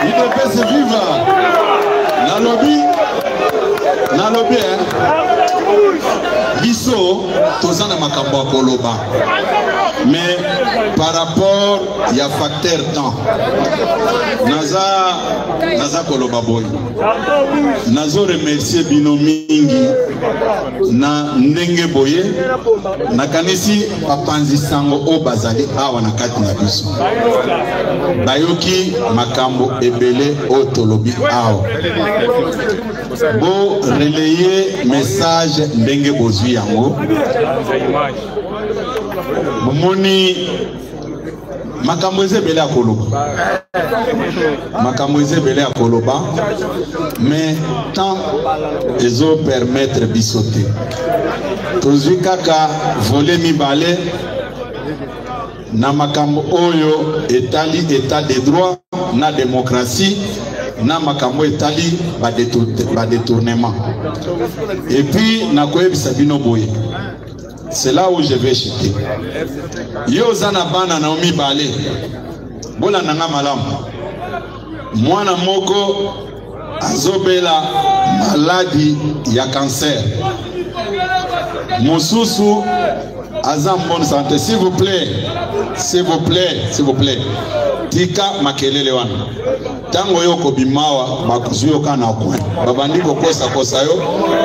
Il peut se vivre. Na lobby biso tozana makambo koloba mais par rapport il y a facteur temps naza koloba boy nazo remercier bino mingi na ndenge boye nakanisi bapanzi sango o bazali awa na kati na biso bayoki makambo ebele o tolobi awa bo relayer message ndenge bozwi yango bomoni makambo ezebele akoloba makambo ezebele akoloba mais tant ezo permettre bisote tozwi kaka volet mibale na makambo oyo etali état de droit na démocratie na makambo etali ba détournement et puis na koyebisa bino boye. C'est là où je vais chuter. Yo zana bana na mibale bola nanga malamu mwana moko azobela maladie ya cancer mosusu aza bonne santé. S'il vous plaît, s'il vous plaît, s'il vous plaît, tika makelele wana tango yo kobimawa bakuzuyo kana kwa babandi kokosa kosa yo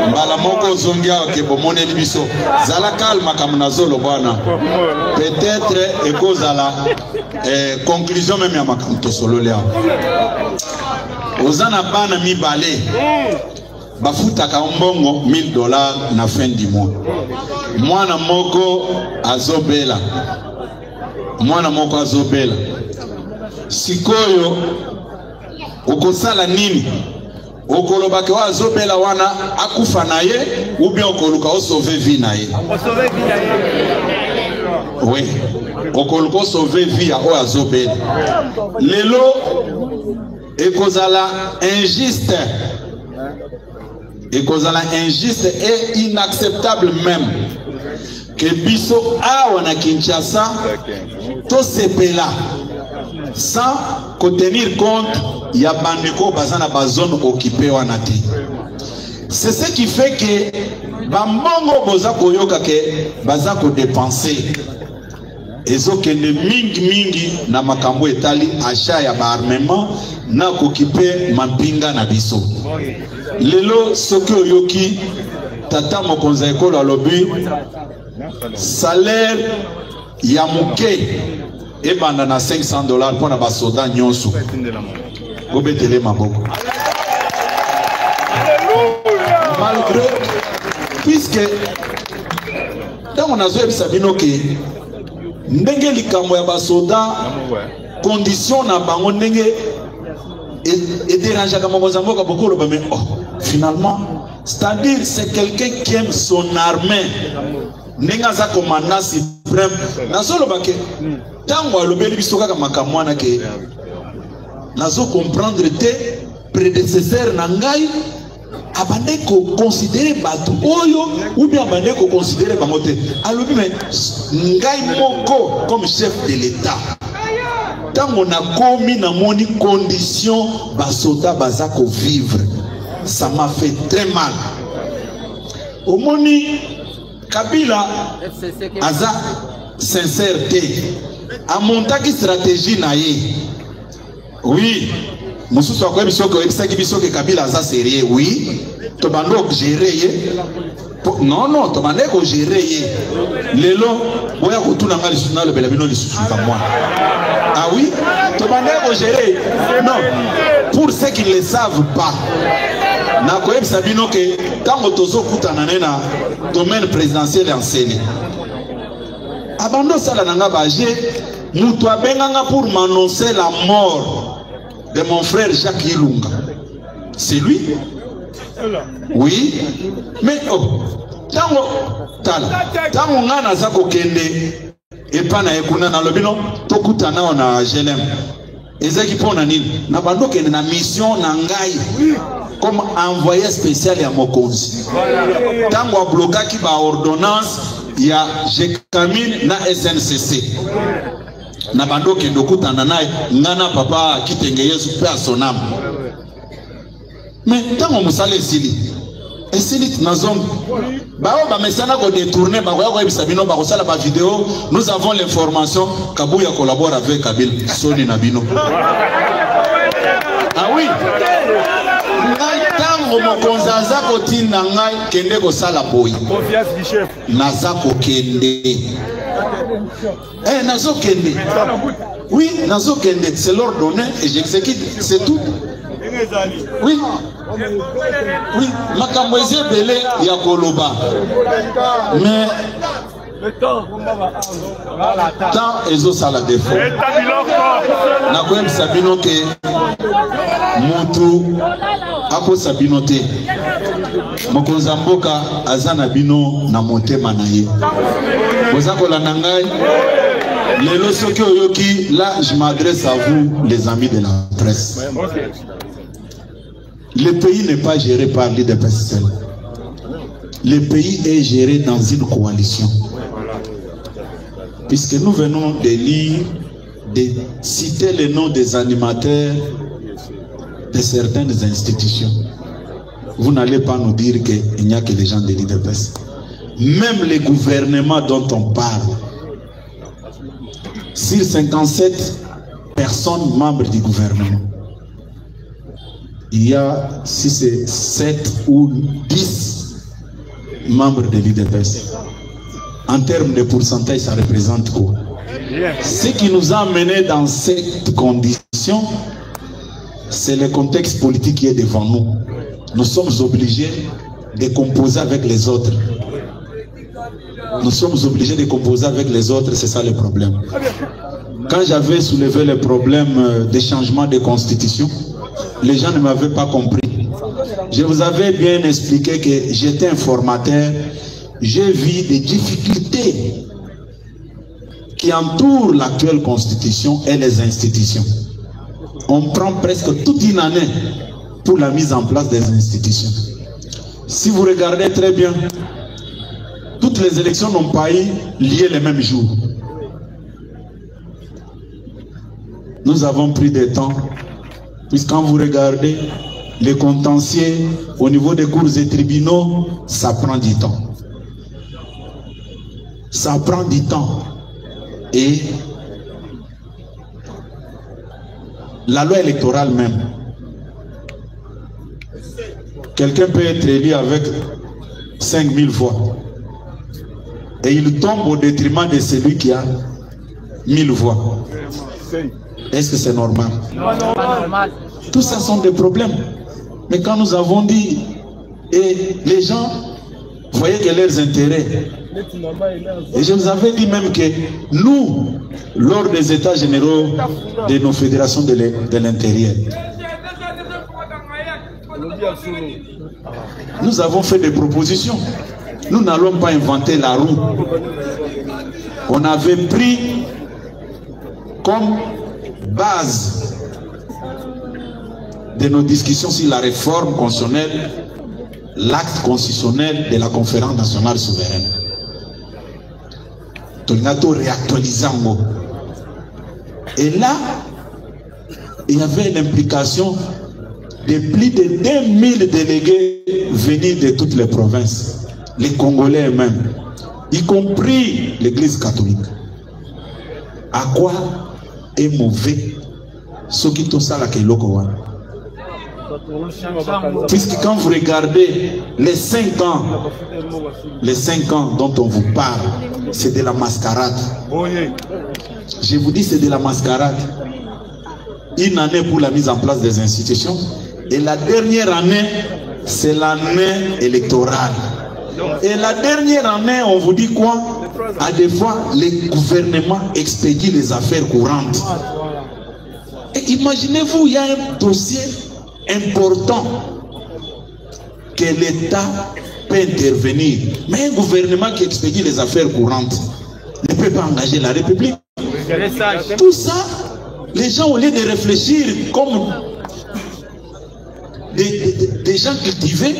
mbala moko zongia ke bomone biso zala calme kamna zolo bwana peut-être ekozala conclusion même ya makamto solo leo ozana bana mibale bafutaka mbongo $1000 na fin du mois. Mwana moko azobela sikoyo ukosala nini okolobake wa azobela wana akufa na ye ou bien okoluka osauver vie na ye. Oui, okoluka osauver vie ya o azobela lelo ekozala injuste et inacceptable même que biso awa na Kinshasa to sepela sans tenir compte ya bandeko bazana ba zone occupée wana te. C'est ce qui fait que bambongo boza koyoka ke baza ko dépenser ezokende mingi na makambo etali achat ya ba armement na kokipe mapinga na biso. Lelo soki oyoki tata mokonzi ekolo alobi salaire ya muke ebanda na $500 pour na basoda nyonso obetele maboko malgré puisque donc on a zoebisa bino ke ndenge likambo ya basoda condition na bango ndenge et dérange comme on a beaucoup le mais oh finalement c'est-à-dire c'est quelqu'un qui aime son armée nenga za commandant suprême nazolo bake tango alobeli bisoka kama kamwana ke nazo comprendre te prédécesseur na ngai abande ko considérer batu oyo ou bien abande ko considérer bangote alobi mais ngai moko comme chef de l'état tango na komi na moni condition basoda bazako vivre ça m'a fait très mal. Au moni Kabila aza sincérité a montaki stratégie na ye. Oui, mususu akwe bisoko ebisaki bisoke Kabila aza sérieux. Oui, to bando gérer ye. Non, to bando ko gérer ye. Lelo boya ko tuna ngali suna le belabino lisusu ka moi. Ah oui, to bando ko gérer. Non, pour ceux qui ne le savent pas. Na koyeb sabino ke tango tozo kutana na domaine présidentiel enseigné abando sala nanga baje mutu abenganga pour m'annoncer la mort de mon frère Jacques Ilunga. C'est lui? Oui, mais oh tango ngana za kokende epana ekuna na lobino tokutana na Jelem ezaki pona nini na bando kende na mission na ngai comme envoyé spécial à Mokonzi. Tango a bloqué ba ordonnance il y a Jekamine na SNCC. Na bando kendo kutana naye ngana papa kitenge Yesu pe a son âme. Mais tango musale sili Et si nous avons détourné, nous avons l'information Kabouya collabore avec Kabil. Soni Nabino. Ah oui. Tango mokonzaza kotina ngai kende ko sala boy. Confiance du chef. Nazako kende. Nazo kende. Oui, nazo kende, c'est l'ordonné et j'exécute, c'est tout. Oui. Oui, makamweze belé ya koloba. Mais tant ezo sala défaut. Na kwem sabino ke mutu ako sabino te. Mokonza mboka azana bino na motema na ye. Bozako la nangai. Lelo soki oyoki, là je m'adresse à vous les amis de la presse. Le pays n'est pas géré par l'IDPS seul. Le pays est géré dans une coalition. Puisque nous venons de lire, de citer les noms des animateurs de certaines institutions. Vous n'allez pas nous dire qu'il n'y a que les gens de l'IDPS. Même les gouvernements dont on parle, sur 57 personnes membres du gouvernement, il y a, si c'est 7 ou 10 membres de l'IDPS. En termes de pourcentage, ça représente quoi? Ce qui nous a amenés dans cette condition, c'est le contexte politique qui est devant nous. Nous sommes obligés de composer avec les autres. Nous sommes obligés de composer avec les autres, c'est ça le problème. Quand j'avais soulevé le problème des changements de constitution, les gens ne m'avaient pas compris. Je vous avais bien expliqué que j'étais un formateur. J'ai vu des difficultés qui entourent l'actuelle constitution et les institutions. On prend presque toute une année pour la mise en place des institutions. Si vous regardez très bien, toutes les élections n'ont pas eu lieu le même jour. Nous avons pris des temps, puisque quand vous regardez les contentieux au niveau des cours et tribunaux, ça prend du temps. Ça prend du temps. Et la loi électorale même, quelqu'un peut être élu avec 5000 voix. Et il tombe au détriment de celui qui a 1000 voix. Est-ce que c'est normal? Tout ça sont des problèmes. Mais quand nous avons dit, et les gens voyaient que leurs intérêts, et je vous avais dit même que nous, lors des états généraux de nos fédérations de l'intérieur, nous avons fait des propositions. Nous n'allons pas inventer la roue. On avait pris comme base de nos discussions sur la réforme constitutionnelle l'acte constitutionnel de la conférence nationale souveraine. Tonato réactualisant. Et là, il y avait l'implication de plus de 2000 délégués venus de toutes les provinces, les Congolais eux-mêmes, y compris l'Église catholique. À quoi est mauvais ce qui tout ça là que l'Okowan? Puisque quand vous regardez les 5 ans dont on vous parle, c'est de la mascarade. Je vous dis, c'est de la mascarade. Une année pour la mise en place des institutions, et la dernière année, c'est l'année électorale. Et la dernière année, on vous dit quoi? À des fois, les gouvernements expédient les affaires courantes. Et imaginez-vous, il y a un dossier important que l'État peut intervenir. Mais un gouvernement qui expédie les affaires courantes ne peut pas engager la République. Tout ça, les gens, au lieu de réfléchir comme des gens cultivés,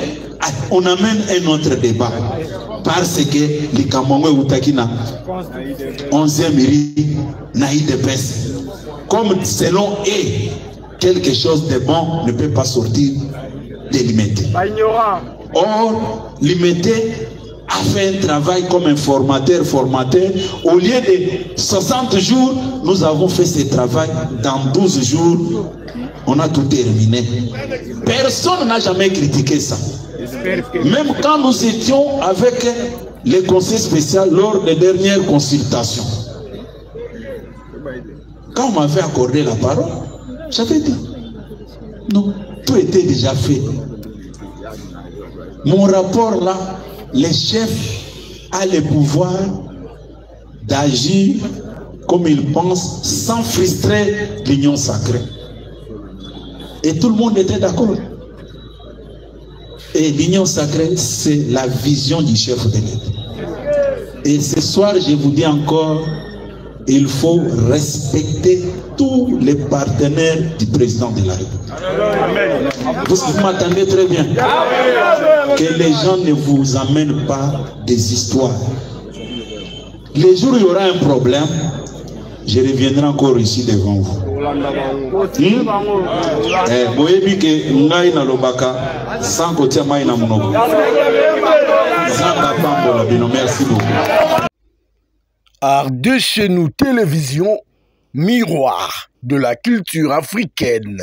on amène un autre débat. Parce que les Kamongwe Outakina, 11e mairie, Naïdepes, comme selon eux, quelque chose de bon ne peut pas sortir de Limete. Or, Limete a fait un travail comme un formateur. Au lieu de 60 jours, nous avons fait ce travail dans 12 jours. On a tout terminé. Personne n'a jamais critiqué ça. Même quand nous étions avec les conseils spéciaux lors des dernières consultations. Quand on m'avait accordé la parole, j'avais dit non, tout était déjà fait. Mon rapport là, les chefs ont le pouvoir d'agir comme ils pensent sans frustrer l'union sacrée. Et tout le monde était d'accord. Et l'union sacrée, c'est la vision du chef de l'État. Et ce soir, je vous dis encore, il faut respecter tous les partenaires du président de la République. Vous m'entendez très bien. Que les gens ne vous amènent pas des histoires. Les jours où il y aura un problème, je reviendrai encore ici devant vous. Merci beaucoup. Art de chez nous télévision, miroir de la culture africaine.